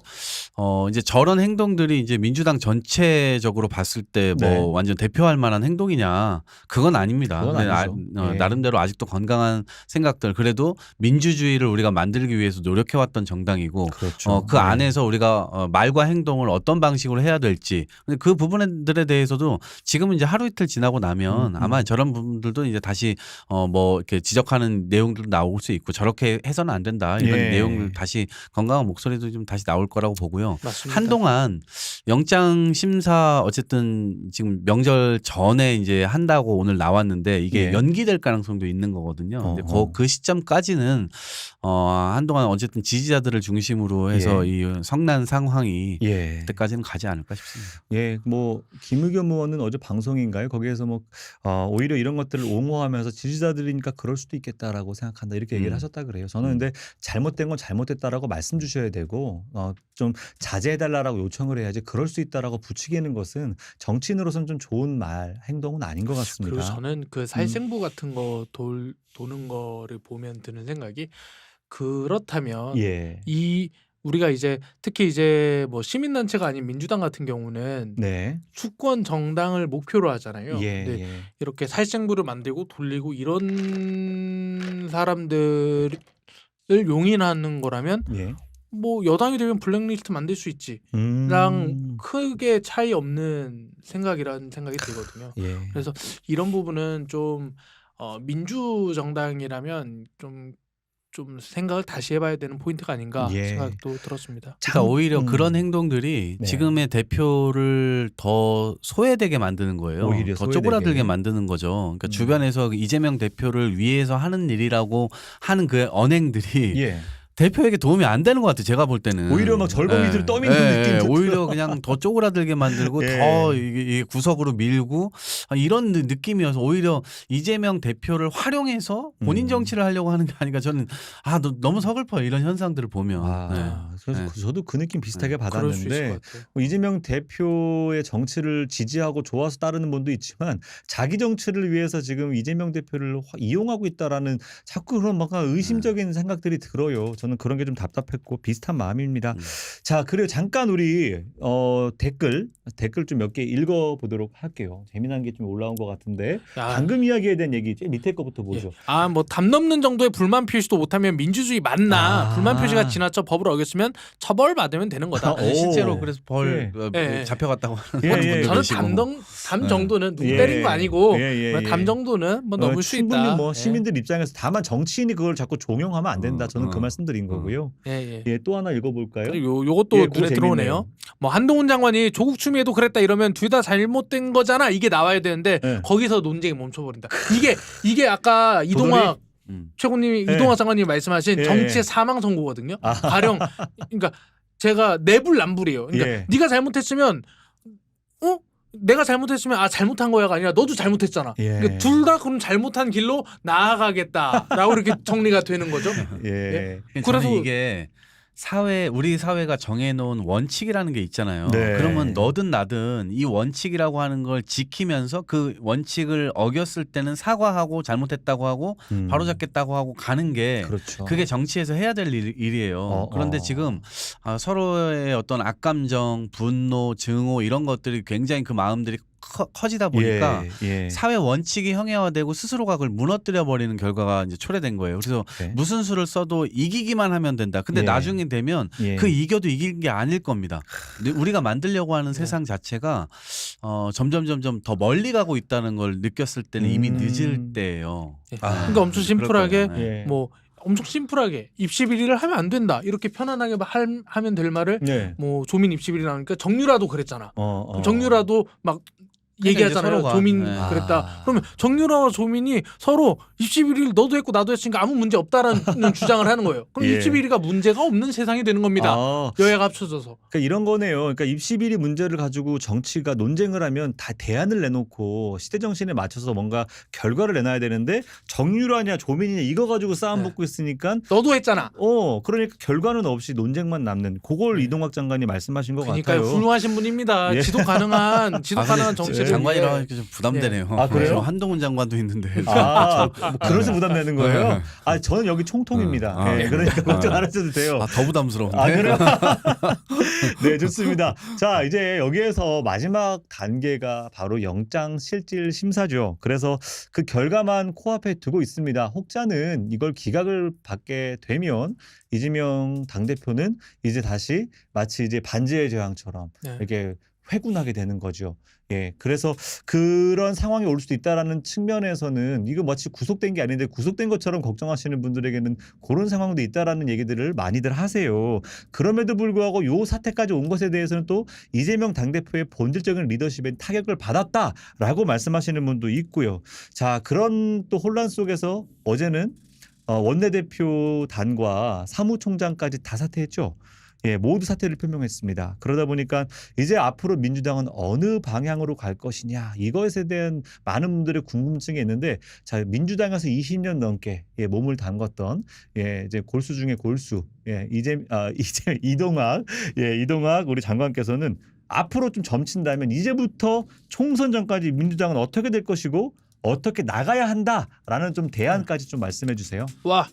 이제 저런 행동들이 이제 민주당 전체적으로 봤을 때 뭐 네. 완전 대표할 만한 행동이냐 그건 아닙니다. 그건 근데 아니죠. 예. 나름대로 아직도 건강한 생각들 그래도 민주주의를 우리가 만들기 위해서 노력해왔던 정당이고 그렇죠. 그 안에서 우리가 말과 행동을 어떤 방식으로 해야 될지 근데 그 부분들에 대해서도 지금은 이제 하루 이틀 지나고 나면 아마 저런 분들도 이제 다시 뭐 이렇게 지적하는 내용들도 나올 수 있고 저렇게 해서는 안 된다 이런 예. 내용을 다시 건강한 목소리도 좀 다시 나올 거라고 보고요. 맞습니다. 한동안 영장 심사 어쨌든 지금 명절 전에 이제 한다고 오늘 나왔는데 이게 예. 연기될 가능성도 있는 거거든요. 근데 그 시점까지는 한동안 어쨌든 지지자들을 중심으로 해서 이 성난 상황이 예. 그때까지는 가지 않을까 싶습니다. 예, 뭐 김의겸 의원은 어제 방송인가요? 거기에서 뭐 오히려 이런 것들을 옹호하면서 지지자들이니까 그럴 수도 있겠다라고 생각한다 이렇게 얘기를 하셨다 그래요. 저는 근데 잘못된 건 잘못됐다라고 말씀 주셔야 되고 좀 자제해달라고 요청을 해야지 그럴 수 있다라고 부추기는 것은 정치인으로 민주당으로서는 좀 좋은 행동은 아닌 것 같습니다. 그리고 저는 그 살생부 같은 거 도는 거를 보면 드는 생각이 그렇다면 예. 이 우리가 이제 특히 이제 뭐 시민단체가 아닌 민주당 같은 경우는 네. 주권 정당을 목표로 하잖아요. 예, 근데 예. 이렇게 살생부를 만들고 돌리고 이런 사람들을 용인하는 거라면 예. 뭐 여당이 되면 블랙리스트 만들 수 있지. 랑 크게 차이 없는 생각이라는 생각이 들거든요. 예. 그래서 이런 부분은 좀 민주 정당이라면 좀 생각을 다시 해봐야 되는 포인트가 아닌가 예. 생각도 들었습니다. 그러니까 오히려 그런 행동들이 네. 지금의 대표를 더 소외되게 만드는 거예요. 오히려 더 소외되게. 쪼그라들게 만드는 거죠. 그러니까 주변에서 이재명 대표를 위해서 하는 일이라고 하는 그 언행들이 예. 대표에게 도움이 안 되는 것 같아요. 제가 볼 때는. 오히려 막 절거미들 떠미는 느낌. 오히려 그냥 더 쪼그라들게 만들고 예. 더 이게 구석으로 밀고 이런 느낌이어서 오히려 이재명 대표를 활용해서 본인 정치를 하려고 하는 게 아닌가 저는 너무 서글퍼요. 이런 현상들을 보면. 그래서 저도 그 느낌 비슷하게 그럴 수 있을 받았는데 것 같아요. 이재명 대표의 정치를 지지하고 좋아서 따르는 분도 있지만 자기 정치를 위해서 지금 이재명 대표를 이용하고 있다라는 자꾸 그런 뭔가 의심적인 생각들이 들어요. 저는 그런 게 좀 답답했고 비슷한 마음입니다. 자, 그리고 잠깐 우리 댓글 좀 몇 개 읽어보도록 할게요. 재미난 게 좀 올라온 것 같은데 방금 이야기에 대한 얘기 밑에 거부터 보죠. 뭐 담 넘는 정도의 불만 표시도 못하면 민주주의 맞나? 불만 표시가 지나쳐 법을 어겼으면 처벌받으면 되는 거다. 실제로 그래서 벌 예. 잡혀갔다고 예, 하는 예. 분들도 저는 계시고. 담 정도는 누구 예. 때린 거 아니고 예. 담 정도는 뭐 넘을 수 충분히 있다. 뭐 시민들 입장에서 다만 정치인이 그걸 자꾸 종용하면 안 된다. 저는 그 말씀드린 거고요. 예. 예, 또 하나 읽어볼까요? 그리고 요것도 예, 눈에 그거 들어오네요. 재밌네요. 뭐 한동훈 장관이 조국 추미애도 그랬다 이러면 둘 다 잘못된 거잖아. 이게 나와야 되는데 네. 거기서 논쟁이 멈춰버린다. 이게 아까 이동학 최고님이 네. 이동학 장관님이 말씀하신 예. 정치의 사망 선고거든요. 가령 그러니까 제가 내불남불이에요. 그러니까 예. 네가 잘못했으면 내가 잘못했으면 잘못한 거야가 아니라 너도 잘못했잖아. 예. 그러니까 둘 다 그럼 잘못한 길로 나아가겠다라고 이렇게 정리가 되는 거죠. 예. 그래서 이게 우리 사회가 정해놓은 원칙이라는 게 있잖아요. 네. 그러면 너든 나든 이 원칙이라고 하는 걸 지키면서 그 원칙을 어겼을 때는 사과하고 잘못했다고 하고 바로잡겠다고 하고 가는 게 그렇죠. 그게 정치에서 해야 될 일이에요. 그런데 지금 서로의 어떤 악감정, 분노, 증오 이런 것들이 굉장히 그 마음들이 커지다 보니까 예. 사회 원칙이 형해화되고 스스로가 그걸 무너뜨려 버리는 결과가 이제 초래된 거예요. 그래서 네. 무슨 수를 써도 이기기만 하면 된다. 근데 예. 나중에 되면 그 이겨도 이긴 게 아닐 겁니다. 우리가 만들려고 하는 세상 자체가 점점 더 멀리 가고 있다는 걸 느꼈을 때는 이미 늦을 때예요. 그러니까 엄청 심플하게 네. 뭐 엄청 심플하게 입시 비리를 하면 안 된다 이렇게 편안하게 하면 될 말을 네. 뭐 조민 입시 비리 나오니까 정유라도 그랬잖아. 어. 정유라도 막 얘기하잖아요. 서로가. 조민 네. 그랬다. 그러면 정유라와 조민이 서로 입시 비리를 너도 했고 나도 했으니까 아무 문제 없다라는 주장을 하는 거예요. 그럼 예. 입시 비리가 문제가 없는 세상이 되는 겁니다. 여야가 합쳐져서. 그러니까 이런 거네요. 그러니까 입시 비리 문제를 가지고 정치가 논쟁을 하면 다 대안을 내놓고 시대 정신에 맞춰서 뭔가 결과를 내놔야 되는데 정유라냐 조민이냐 이거 가지고 싸움 붙고 있으니까 너도 했잖아. 그러니까 결과는 없이 논쟁만 남는 그걸 이동학 장관이 말씀하신 것 그러니까요. 같아요. 훌륭하신 분입니다. 예. 지속 가능한 정치를 장관이라고 하니까 좀 부담되네요. 그래요? 한동훈 장관도 있는데. 뭐 그래서 부담되는 거예요? 네. 저는 여기 총통입니다. 그러니까 걱정 안 하셔도 돼요. 더 부담스러운데. 그래요? 네, 좋습니다. 자, 이제 여기에서 마지막 단계가 바로 영장실질 심사죠. 그래서 그 결과만 코앞에 두고 있습니다. 혹자는 이걸 기각을 받게 되면 이재명 당대표는 이제 다시 마치 이제 반지의 제왕처럼 이렇게 회군하게 되는 거죠. 예, 그래서 그런 상황이 올 수도 있다라는 측면에서는 이거 마치 구속된 게 아닌데 구속된 것처럼 걱정하시는 분들에게는 그런 상황도 있다라는 얘기들을 많이들 하세요. 그럼에도 불구하고 요 사태까지 온 것에 대해서는 또 이재명 당대표의 본질적인 리더십에 타격을 받았다라고 말씀하시는 분도 있고요. 자, 그런 또 혼란 속에서 어제는 원내대표단과 사무총장까지 다 사퇴했죠. 예, 모두 사퇴를 표명했습니다. 그러다 보니까 이제 앞으로 민주당은 어느 방향으로 갈 것이냐 이것에 대한 많은 분들의 궁금증이 있는데 자, 민주당에서 20년 넘게 몸을 담궜던 이제 골수 중에 골수 이동학 우리 장관께서는 앞으로 좀 점친다면 이제부터 총선 전까지 민주당은 어떻게 될 것이고 어떻게 나가야 한다라는 좀 대안까지 좀 말씀해 주세요. 와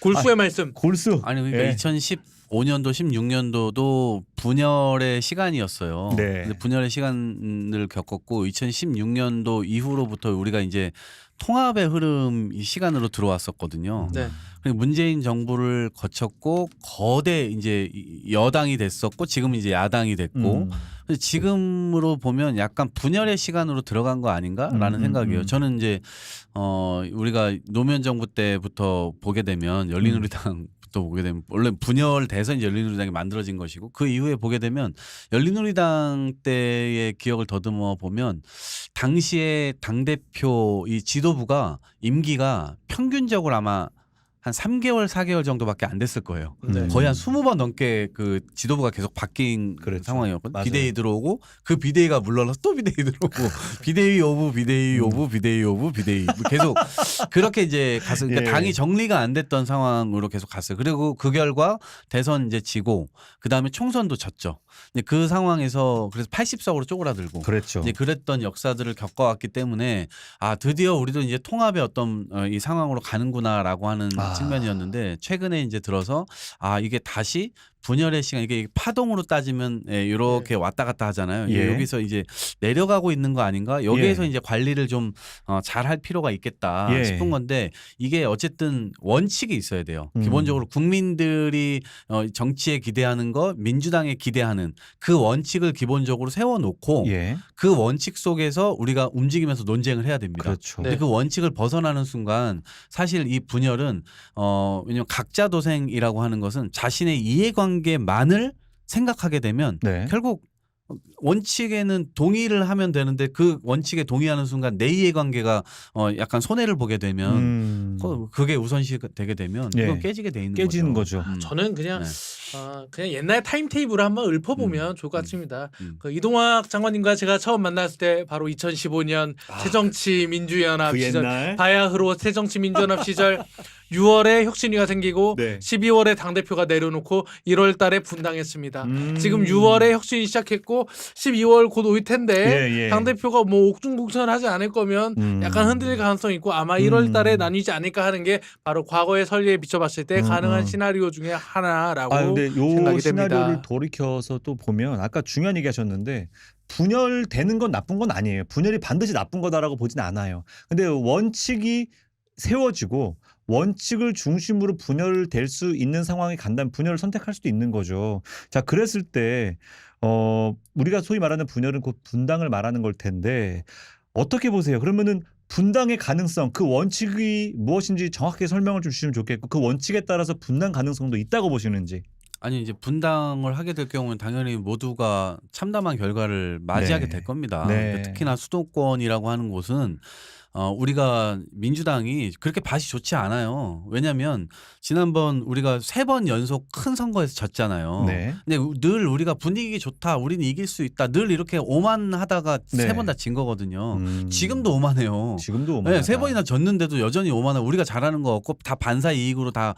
골수의 말씀. 골수. 아니 그러니까 예. 2015년도 16년도도 분열의 시간이었어요. 네. 근데 분열의 시간을 겪었고 2016년도 이후로부터 우리가 이제 통합의 흐름 이 시간으로 들어왔었거든요. 네. 그리고 문재인 정부를 거쳤고 거대 이제 여당이 됐었고 지금 이제 야당이 됐고 근데 지금으로 보면 약간 분열의 시간으로 들어간 거 아닌가라는 생각이에요. 저는 이제 우리가 노무현 정부 때부터 보게 되면 열린우리당부터 보게 되면 원래 분열돼서 이제 열린우리당이 만들어진 것이고 그 이후에 보게 되면 열린우리당 때의 기억을 더듬어 보면 당시에 당대표 이 지도부가 임기가 평균적으로 아마 한 3개월, 4개월 정도밖에 안 됐을 거예요. 네. 거의 한 20번 넘게 그 지도부가 계속 바뀐 그렇죠. 상황이었거든요. 맞아요. 비대위 들어오고 그 비대위가 물러나서 또 비대위 들어오고 비대위 오브 비대위 오브 비대위 오브 비대위 계속 그렇게 이제 갔어요. 그러니까 예. 당이 정리가 안 됐던 상황으로 계속 갔어요. 그리고 그 결과 대선 이제 지고 그다음에 총선도 졌죠. 근데 그 상황에서 그래서 80석으로 쪼그라들고 그랬죠. 이제 그랬던 역사들을 겪어왔기 때문에 아 드디어 우리도 이제 통합의 어떤 이 상황으로 가는구나라고 하는 측면이었는데 최근에 이제 들어서 아 이게 다시 분열의 시간 이게 파동으로 따지면 이렇게 왔다 갔다 하잖아요. 예. 여기서 이제 내려가고 있는 거 아닌가? 여기에서 예. 이제 관리를 좀 잘 할 필요가 있겠다 예. 싶은 건데 이게 어쨌든 원칙이 있어야 돼요. 음. 기본적으로 국민들이 정치에 기대하는 거, 민주당에 기대하는 그 원칙을 기본적으로 세워놓고 예. 그 원칙 속에서 우리가 움직이면서 논쟁을 해야 됩니다. 그렇죠. 근데 그 원칙을 벗어나는 순간 사실 이 분열은 왜냐면 각자 도생이라고 하는 것은 자신의 이해관계만을 생각하게 되면 네. 결국 원칙에는 동의를 하면 되는데 그 원칙에 동의하는 순간 내 이해관계가 약간 손해를 보게 되면 그게 우선시 되게 되면 예. 그건 깨지게 돼 있는 깨지는 거죠. 저는 그냥 네. 그냥 옛날 타임테이블을 한번 읊어보면 좋을 것 같습니다. 음. 그 이동학 장관님과 제가 처음 만났을 때 바로 2015년 새정치민주연합 그 시절 옛날? 바야흐로 새정치민주연합 시절 6월에 혁신위가 생기고 네. 12월에 당대표가 내려놓고 1월 달에 분당했습니다. 음. 지금 6월에 혁신이 시작했고 12월 곧 올 텐데 예, 예. 당대표가 뭐 옥중국전하지 않을 거면 약간 흔들릴 가능성이 있고 아마 1월 달에 나뉘지 않을까 하는 게 바로 과거의 설리에 비춰봤을 때 가능한 시나리오 중에 하나라고 근데 요 생각이 시나리오를 됩니다. 돌이켜서 또 보면 아까 중요한 얘기 하셨는데 분열되는 건 나쁜 건 아니에요. 분열이 반드시 나쁜 거다라고 보진 않아요. 근데 원칙이 세워지고 원칙을 중심으로 분열될 수 있는 상황에 간다면 분열을 선택할 수도 있는 거죠. 자, 그랬을 때 우리가 소위 말하는 분열은 곧 분당을 말하는 걸 텐데 어떻게 보세요? 그러면은 분당의 가능성, 그 원칙이 무엇인지 정확하게 설명을 좀 주시면 좋겠고 그 원칙에 따라서 분당 가능성도 있다고 보시는지. 아니 이제 분당을 하게 될 경우는 당연히 모두가 참담한 결과를 맞이하게 네. 될 겁니다. 네. 그러니까 특히나 수도권이라고 하는 곳은 우리가 민주당이 그렇게 밭이 좋지 않아요. 왜냐하면 지난번 우리가 3번 연속 큰 선거에서 졌잖아요. 네. 근데 늘 우리가 분위기 좋다, 우리는 이길 수 있다, 늘 이렇게 오만하다가 네. 3번 다 진 거거든요. 지금도 오만해요. 지금도 네, 3번이나 졌는데도 여전히 오만하. 우리가 잘하는 거 없고 다 반사 이익으로 다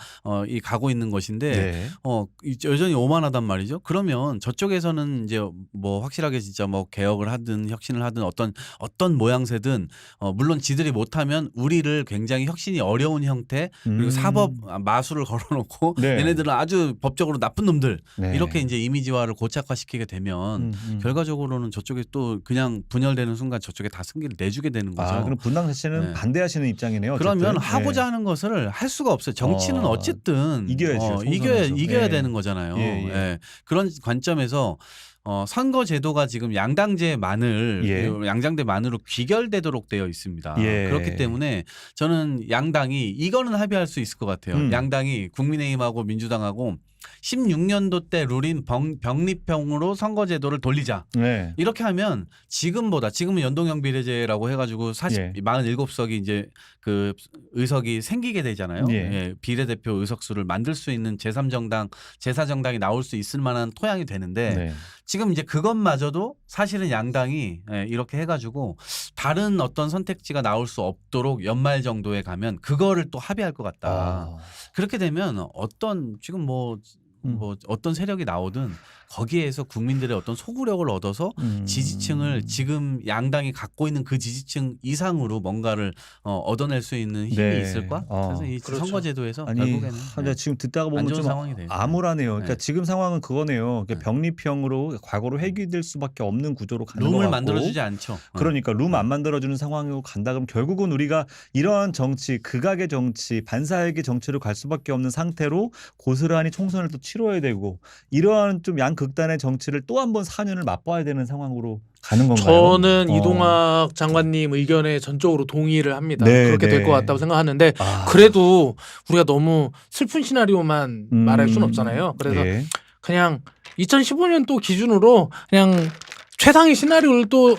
가고 있는 것인데 네. 여전히 오만하단 말이죠. 그러면 저쪽에서는 이제 뭐 확실하게 진짜 뭐 개혁을 하든 혁신을 하든 어떤 모양새든 물론 지들이 못하면 우리를 굉장히 혁신이 어려운 형태 그리고 사법 마술을 걸어놓고 네. 얘네들은 아주 법적으로 나쁜 놈들 네. 이렇게 이제 이미지화를 고착화시키게 되면 결과적으로는 저쪽에 또 그냥 분열되는 순간 저쪽에 다 승기를 내주게 되는 거죠. 그럼 분당 자체는 네. 반대하시는 입장이네요. 어쨌든. 그러면 하고자 하는 것을 할 수가 없어요. 정치는 어쨌든 이겨야죠, 이겨야 총선에서. 되는 거잖아요. 예, 예. 예. 그런 관점에서 선거 제도가 지금 양당제만으로 귀결되도록 되어 있습니다. 예. 그렇기 때문에 저는 양당이 이거는 합의할 수 있을 것 같아요. 양당이 국민의힘하고 민주당하고 16년도 때 룰인 병립형으로 선거제도를 돌리자. 네. 이렇게 하면 지금은 연동형 비례제라고 해가지고 47석이 이제 그 의석이 생기게 되잖아요. 예. 예, 비례대표 의석수를 만들 수 있는 제3정당, 제4정당이 나올 수 있을 만한 토양이 되는데 네. 지금 이제 그것마저도 사실은 양당이 이렇게 해가지고 다른 어떤 선택지가 나올 수 없도록 연말 정도에 가면 그거를 또 합의할 것 같다. 그렇게 되면 지금 뭐 뭐 어떤 세력이 나오든 거기에서 국민들의 어떤 소구력을 얻어서 지지층을 지금 양당이 갖고 있는 그 지지층 이상으로 뭔가를 얻어낼 수 있는 힘이 네. 있을까? 그래서 이 그렇죠. 선거제도에서 아니, 결국에는 근데 지금 듣다가 안 보면 좋은 좀 상황이 돼요. 암울하네요. 그러니까 네. 지금 상황은 그거네요. 그러니까 네. 병리평으로 과거로 회귀될 수밖에 없는 구조로 가는 것 룸을 같고. 만들어주지 않죠. 그러니까 룸 안 만들어주는 상황으로 간다 그러면 결국은 우리가 이러한 정치, 극악의 정치, 반사회의 정치로 갈 수밖에 없는 상태로 고스란히 총선을 또 치러야 되고 이러한 좀 양극단의 정치를 또 한 번 4년을 맛봐야 되는 상황으로 가는 건가요? 저는 이동학 장관님 의견에 전적으로 동의를 합니다. 네, 그렇게 될 네. 것 같다고 생각하는데 아. 그래도 우리가 너무 슬픈 시나리오만 말할 수는 없잖아요. 그래서 예. 그냥 2015년도 기준으로 그냥 최상의 시나리오를 또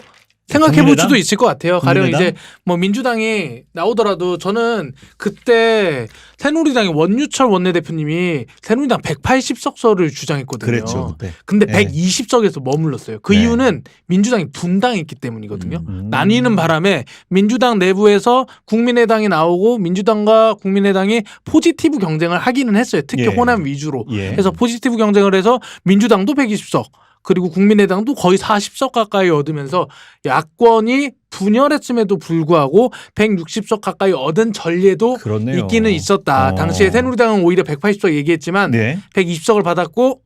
생각해 볼 국민의당? 수도 있을 것 같아요. 가령 국민의당? 이제 뭐 민주당이 나오더라도 저는 그때 새누리당의 원유철 원내대표님이 새누리당 180석서를 주장했거든요. 그랬죠. 그때. 근데 네. 120석에서 머물렀어요. 그 네. 이유는 민주당이 분당했기 때문이거든요. 음. 나뉘는 바람에 민주당 내부에서 국민의당이 나오고 민주당과 국민의당이 포지티브 경쟁을 하기는 했어요. 특히 예. 호남 위주로. 예. 그래서 포지티브 경쟁을 해서 민주당도 120석 그리고 국민의당도 거의 40석 가까이 얻으면서 야권이 분열했음에도 불구하고 160석 가까이 얻은 전례도 그렇네요. 있기는 있었다. 당시에 새누리당은 오히려 180석 얘기했지만 네. 120석을 받았고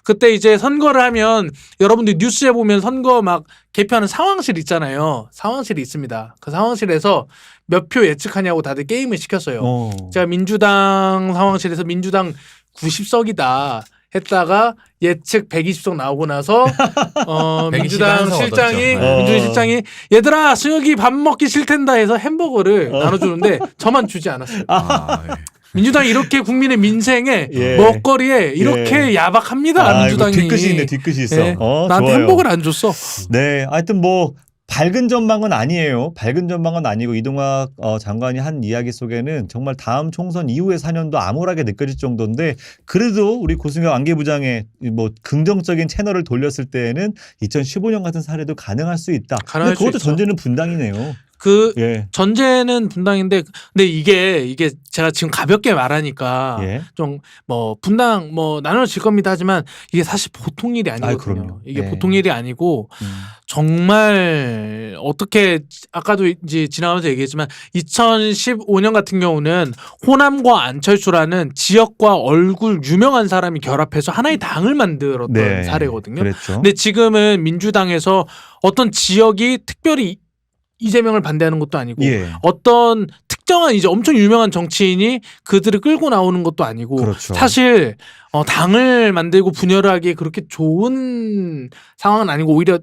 그때 이제 선거를 하면 여러분들 뉴스에 보면 선거 막 개표하는 상황실 있잖아요. 상황실이 있습니다. 그 상황실에서 몇 표 예측하냐고 다들 게임을 시켰어요. 제가 민주당 상황실에서 민주당 90석이다 했다가 예측 120석 나오고 나서 민주당 121석 실장이 얻었죠. 민주당 실장이 얘들아 승혁이 밥 먹기 싫댄다 해서 햄버거를 나눠주는데 저만 주지 않았어요. 예. 민주당이 이렇게 국민의 민생에 예. 먹거리에 이렇게 야박합니다. 민주당이. 이거 뒤끝이 있네. 뒤끝이 있어. 예. 나한테 좋아요. 햄버거를 안 줬어. 네, 하여튼 뭐 밝은 전망은 아니에요. 밝은 전망은 아니고 이동학 장관이 한 이야기 속에는 정말 다음 총선 이후의 4년도 암울하게 느껴질 정도인데 그래도 우리 고승혁 안개부장의 뭐 긍정적인 채널을 돌렸을 때에는 2015년 같은 사례도 가능할 수 있다. 가능할 근데 그것도 수 있죠. 전제는 분당이네요. 그 예. 전제는 분당인데 근데 이게 제가 지금 가볍게 말하니까 예. 좀 뭐 분당 뭐 나눠질 겁니다 하지만 이게 사실 보통 일이 아니거든요. 그럼요. 이게 네. 보통 일이 아니고 정말 어떻게 아까도 이제 지나가면서 얘기했지만 2015년 같은 경우는 호남과 안철수라는 지역과 얼굴 유명한 사람이 결합해서 하나의 당을 만들었던 네. 사례거든요. 그랬죠. 근데 지금은 민주당에서 어떤 지역이 특별히 이재명을 반대하는 것도 아니고 예. 어떤 특정한 이제 엄청 유명한 정치인이 그들을 끌고 나오는 것도 아니고 그렇죠. 사실 당을 만들고 분열을 하기에 그렇게 좋은 상황은 아니고 오히려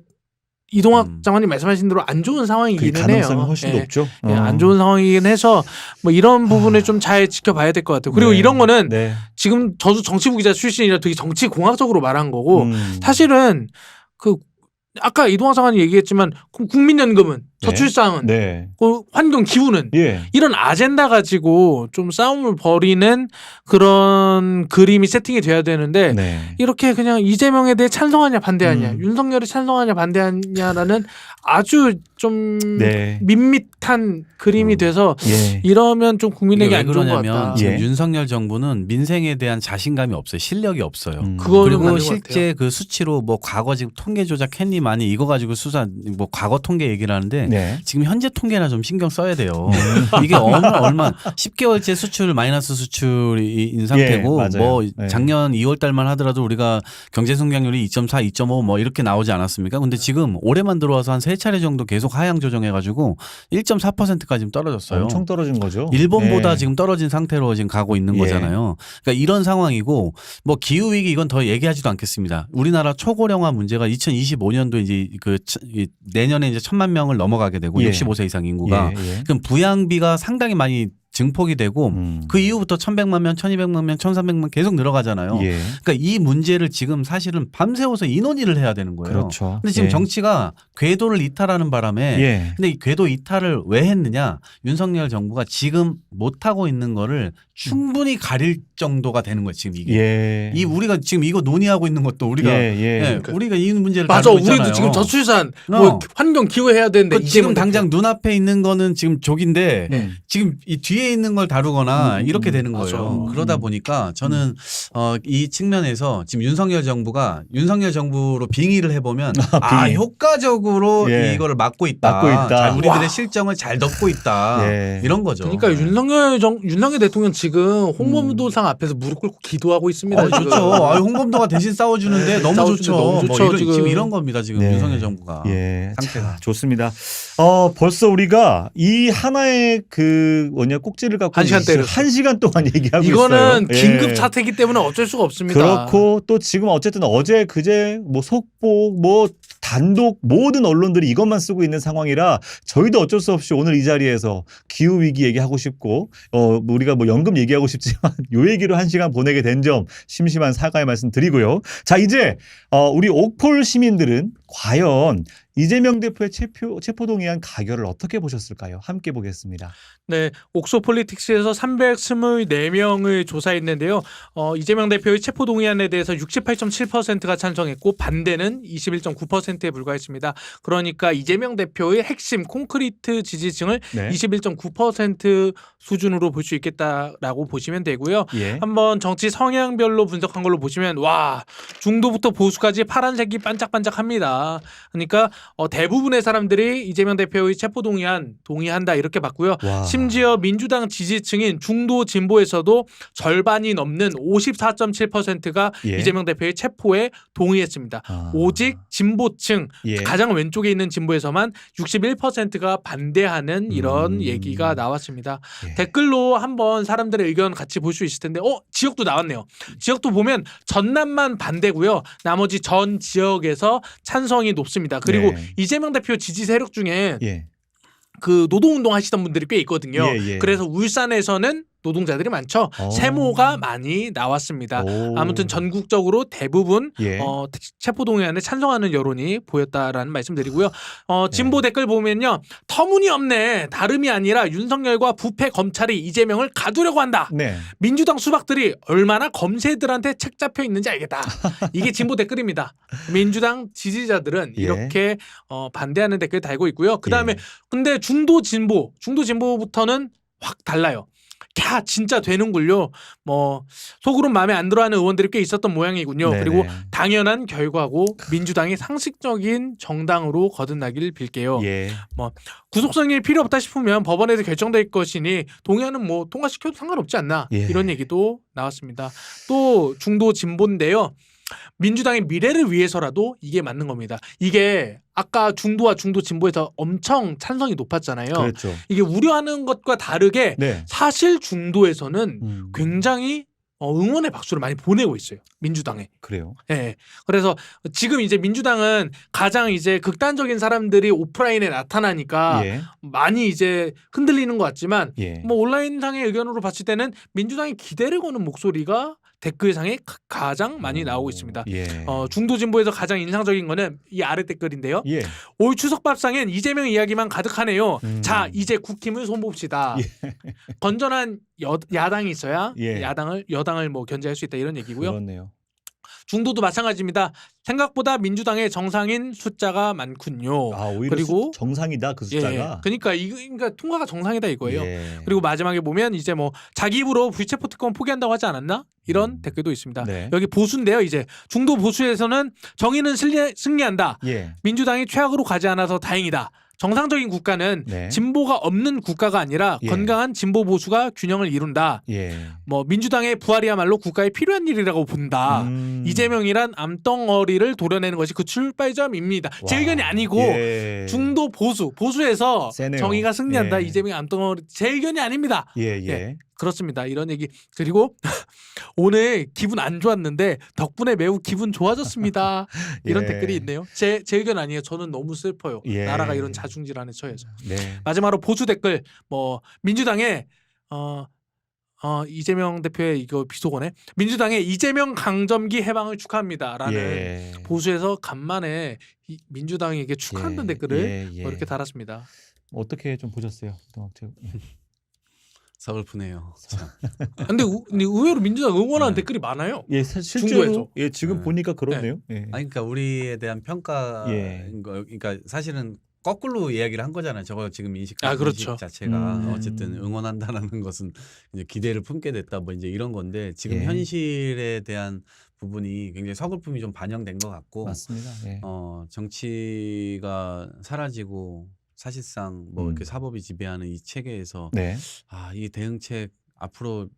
이동학 장관님 말씀하신 대로 안 좋은 그 상황이기는 가능성이 해요. 훨씬 예. 높죠. 예, 안 좋은 상황이긴 해서 뭐 이런 부분을 좀 잘 지켜봐야 될 것 같아요. 그리고 네. 이런 거는 네. 지금 저도 정치부 기자 출신이라 되게 정치공학적으로 말한 거고 음. 사실은 그 아까 이동학 장관이 얘기했지만 국민연금은 네. 저출산은 네. 그 환경 기후는 예. 이런 아젠다 가지고 좀 싸움을 벌이는 그런 그림이 세팅이 돼야 되는데 네. 이렇게 그냥 이재명에 대해 찬성하냐 반대하냐 윤석열이 찬성하냐 반대하냐라는 아주 좀 네. 밋밋한 그림이 돼서 예. 이러면 좀 이게 국민에게 왜 안 좋은 것 그러냐면 같다. 지금 예. 윤석열 정부는 민생에 대한 자신감이 없어요. 실력이 없어요. 그거는 그리고 맞는 것 실제 그 수치로 뭐 과거 지금 통계 조작했니 많이 이거 가지고 수사 뭐 과거 통계 얘기를 하는데 네. 지금 현재 통계나 좀 신경 써야 돼요. 이게 얼마 10개월째 수출 마이너스 수출인 상태고 맞아요. 뭐 예. 작년 2월 달만 하더라도 우리가 경제 성장률이 2.4, 2.5 뭐 이렇게 나오지 않았습니까? 근데 지금 올해만 들어와서 한 3차례 정도 계속 하향 조정해 가지고 1.4%까지 지금 떨어졌어요. 엄청 떨어진 거죠. 일본보다 네. 지금 떨어진 상태로 지금 가고 있는 예. 거잖아요. 그러니까 이런 상황이고 뭐 기후 위기 이건 더 얘기하지도 않겠습니다. 우리나라 초고령화 문제가 2025년도 이제 내년에 이제 1,000만 명을 넘어가게 되고 예. 65세 이상 인구가 예. 그럼 부양비가 상당히 많이 증폭이 되고 그 이후부터 1,100만 명, 1,200만 명, 1,300만 계속 늘어가잖아요. 예. 그러니까 이 문제를 지금 사실은 밤새워서 인원일을 해야 되는 거예요. 그렇죠. 근데 지금 예. 정치가 궤도를 이탈하는 바람에 예. 근데 이 궤도 이탈을 왜 했느냐? 윤석열 정부가 지금 못 하고 있는 거를 충분히 가릴 정도가 되는 거예요. 지금 이게. 예. 이 우리가 지금 이거 논의하고 있는 것도 우리가 예. 우리가 이 문제를 맞아, 다루고 있잖아요. 우리도 지금 저출산 뭐 환경 기후 해야 되는데 지금 당장 눈앞에 있는 거는 지금 족인데 네. 지금 이 뒤에 위에 있는 걸 다루거나 이렇게 되는 맞아. 거예요. 그러다 보니까 저는 이 측면에서 지금 윤석열 정부가 윤석열 정부로 빙의를 해보면 빙의. 효과적으로 예. 이거를 막고 있다. 막고 있다. 우리들의 와. 실정을 잘 덮고 있다. 예. 이런 거죠. 그러니까 윤석열 대통령 지금 홍범도상 앞에서 무릎 꿇고 기도하고 있습니다. 지금. 좋죠. 홍범도가 대신 싸워주는데 너무 싸워주는데 좋죠. 너무 좋죠, 뭐 지금. 지금 이런 겁니다. 지금 네. 윤석열 정부가. 예, 상태가. 자, 좋습니다. 벌써 우리가 이 하나의 그 꼭지를 갖고 1시간 때렸어. 1시간 동안 얘기하고 있어요. 이거는 긴급 예. 사태이기 때문에 어쩔 수가 없습니다. 그렇고 또 지금 어쨌든 어제 그제 뭐 속보 뭐 단독 모든 언론들이 이것만 쓰고 있는 상황이라 저희도 어쩔 수 없이 오늘 이 자리에서 기후 위기 얘기하고 싶고 우리가 뭐 연금 얘기하고 싶지만 요 얘기로 1시간 보내게 된 점 심심한 사과의 말씀 드리고요. 자, 이제 우리 옥폴 시민들은 과연 이재명 대표의 체포동의안 가결을 어떻게 보셨을까요? 함께 보겠습니다. 네, 옥소폴리틱스에서 324명을 조사했는데요. 이재명 대표의 체포동의안에 대해서 68.7%가 찬성했고 반대는 21.9%에 불과했습니다. 그러니까 이재명 대표의 핵심 콘크리트 지지층을 네. 21.9% 수준으로 볼 수 있겠다라고 보시면 되고요. 예. 한번 정치 성향별로 분석한 걸로 보시면 와, 중도부터 보수까지 파란색이 반짝반짝합니다. 그러니까 대부분의 사람들이 이재명 대표의 체포동의안 동의한다 이렇게 봤고요. 와. 심지어 민주당 지지층인 중도 진보에서도 절반이 넘는 54.7%가 예. 이재명 대표의 체포에 동의했습니다. 오직 진보층 예. 가장 왼쪽에 있는 진보에서만 61%가 반대하는 이런 얘기가 나왔습니다. 예. 댓글로 한번 사람들의 의견 같이 볼 수 있을 텐데 지역도 나왔네요. 지역도 보면 전남만 반대고요. 나머지 전 지역에서 찬성이 높습니다. 그리고 네. 이재명 대표 지지 세력 중에 예. 그 노동운동 하시던 분들이 꽤 있거든요. 예, 예. 그래서 울산에서는 노동자들이 많죠. 세모가 많이 나왔습니다. 오. 아무튼 전국적으로 대부분 예. 체포동의안에 찬성하는 여론이 보였다라는 말씀드리고요. 진보 댓글 보면요. 터무니없네. 다름이 아니라 윤석열과 부패 검찰이 이재명을 가두려고 한다. 네. 민주당 수박들이 얼마나 검새들한테 책 잡혀 있는지 알겠다. 이게 진보 댓글입니다. 민주당 지지자들은 예. 이렇게 반대하는 댓글 달고 있고요. 그다음에 예. 근데 중도 진보부터는 확 달라요. 야, 진짜 되는군요. 뭐 속으로 마음에 안 들어하는 의원들이 꽤 있었던 모양이군요. 네네. 그리고 당연한 결과고 민주당이 상식적인 정당으로 거듭나길 빌게요. 예. 구속성이 필요 없다 싶으면 법원에서 결정될 것이니 동의안은 뭐 통과시켜도 상관없지 않나 예. 이런 얘기도 나왔습니다. 또 중도 진보인데요. 민주당의 미래를 위해서라도 이게 맞는 겁니다. 이게 아까 중도와 중도 진보에서 엄청 찬성이 높았잖아요. 그렇죠. 이게 우려하는 것과 다르게 네. 사실 중도에서는 굉장히 응원의 박수를 많이 보내고 있어요. 민주당에. 그래요. 예. 그래서 지금 이제 민주당은 가장 이제 극단적인 사람들이 오프라인에 나타나니까 예. 많이 이제 흔들리는 것 같지만 예. 뭐 온라인상의 의견으로 봤을 때는 민주당이 기대를 거는 목소리가 댓글상에 가장 많이 나오고 있습니다. 예. 중도 진보에서 가장 인상적인 거는 이 아래 댓글인데요. 예. 올 추석 밥상엔 이재명 이야기만 가득하네요. 자, 이제 국힘을 손봅시다. 건전한 야당이 있어야 예. 여당을 뭐 견제할 수 있다 이런 얘기고요. 그렇네요. 중도도 마찬가지입니다. 생각보다 민주당의 정상인 숫자가 많군요. 오히려 그리고 정상이다 그 숫자가. 그러니까 통과가 정상이다 이거예요. 예. 그리고 마지막에 보면 이제 뭐 자기 입으로 불체포 특권 포기한다고 하지 않았나? 이런 댓글도 있습니다. 네. 여기 보수인데요. 이제 중도 보수에서는 정의는 승리한다. 예. 민주당이 최악으로 가지 않아서 다행이다. 정상적인 국가는 네. 진보가 없는 국가가 아니라 예. 건강한 진보 보수가 균형을 이룬다. 예. 뭐 민주당의 부활이야말로 국가에 필요한 일이라고 본다. 이재명이란 암덩어리를 도려내는 것이 그 출발점입니다. 제 와. 의견이 아니고 예. 중도 보수에서 세네요. 정의가 승리한다. 예. 이재명이 암덩어리 제 의견이 아닙니다. 예. 예. 예. 그렇습니다. 이런 얘기. 그리고 오늘 기분 안 좋았는데 덕분에 매우 기분 좋아졌습니다. 이런 예. 댓글이 있네요. 제 의견 아니에요. 저는 너무 슬퍼요. 예. 나라가 이런 자중질 안에 처해서. 네. 마지막으로 보수 댓글 민주당의 이재명 대표의 이거 비속어네. 민주당의 이재명 강점기 해방을 축하합니다라는 예. 보수에서 간만에 민주당에게 축하한다는 댓글을 이렇게 달았습니다. 어떻게 좀 보셨어요? 서글프네요. 근데 의외로 민주당 응원하는 네. 댓글이 많아요. 예, 실제로 중도에서. 지금 네. 보니까 그렇네요. 예. 아니 그러니까 우리에 대한 평가인 예. 거. 그러니까 사실은 거꾸로 이야기를 한 거잖아요. 저거 지금 인식 그렇죠. 인식 자체가 어쨌든 응원한다라는 것은 이제 기대를 품게 됐다 뭐 이제 이런 건데 지금 예. 현실에 대한 부분이 굉장히 서글픔이 좀 반영된 것 같고 맞습니다. 예. 정치가 사라지고 사실상 뭐 이렇게 사법이 지배하는 이 체계에서 네. 이 대응책 앞으로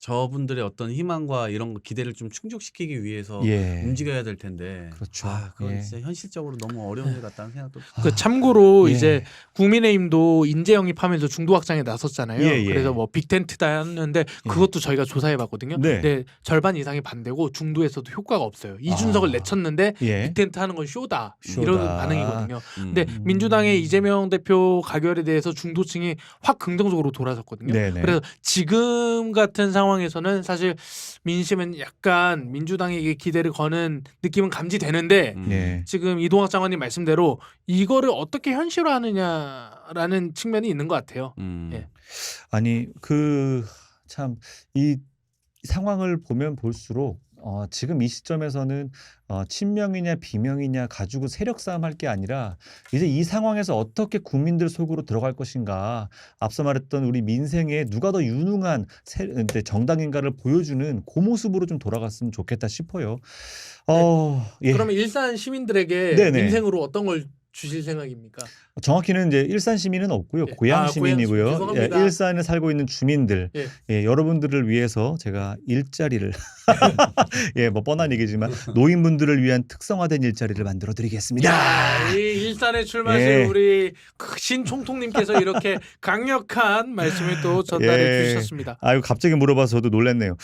저분들의 어떤 희망과 이런 거 기대를 좀 충족시키기 위해서 예. 움직여야 될 텐데 그렇죠. 그건 예. 진짜 현실적으로 너무 어려운 일 같다는 생각도 참고로 예. 이제 국민의힘도 인재 영입하면서 중도 확장에 나섰잖아요. 예, 예. 그래서 뭐 빅텐트다 했는데 그것도 저희가 조사해봤거든요. 네. 근데 절반 이상이 반대고 중도에서도 효과가 없어요. 이준석을 내쳤는데 예. 빅텐트 하는 건 쇼다. 쇼다. 이런 반응이거든요. 근데 민주당의 이재명 대표 가결에 대해서 중도층이 확 긍정적으로 돌아섰거든요. 네네. 그래서 지금 같은 상황에서는 사실 민심은 약간 민주당에게 기대를 거는 느낌은 감지되는데 예. 지금 이동학 장관님 말씀대로 이거를 어떻게 현실화하느냐라는 측면이 있는 것 같아요. 예. 아니 참 이 상황을 보면 볼수록 지금 이 시점에서는 친명이냐 비명이냐 가지고 세력 싸움 할 게 아니라 이제 이 상황에서 어떻게 국민들 속으로 들어갈 것인가 앞서 말했던 우리 민생에 누가 더 유능한 정당인가를 보여주는 그 모습으로 좀 돌아갔으면 좋겠다 싶어요. 예. 그러면 일산 시민들에게 네네. 민생으로 어떤 걸 주실 생각입니까? 정확히는 이제 일산 시민은 없고요. 예. 고양 고양 시민이고요. 시민, 죄송합니다. 일산에 살고 있는 주민들, 예. 여러분들을 위해서 제가 일자리를 뭐 뻔한 얘기지만 노인분들을 위한 특성화된 일자리를 만들어 드리겠습니다. 야, 이 일산에 출마하신 예. 우리 신 총통님께서 이렇게 강력한 말씀을 또 전달해 주셨습니다. 아유 갑자기 물어봐서 저도 놀랐네요.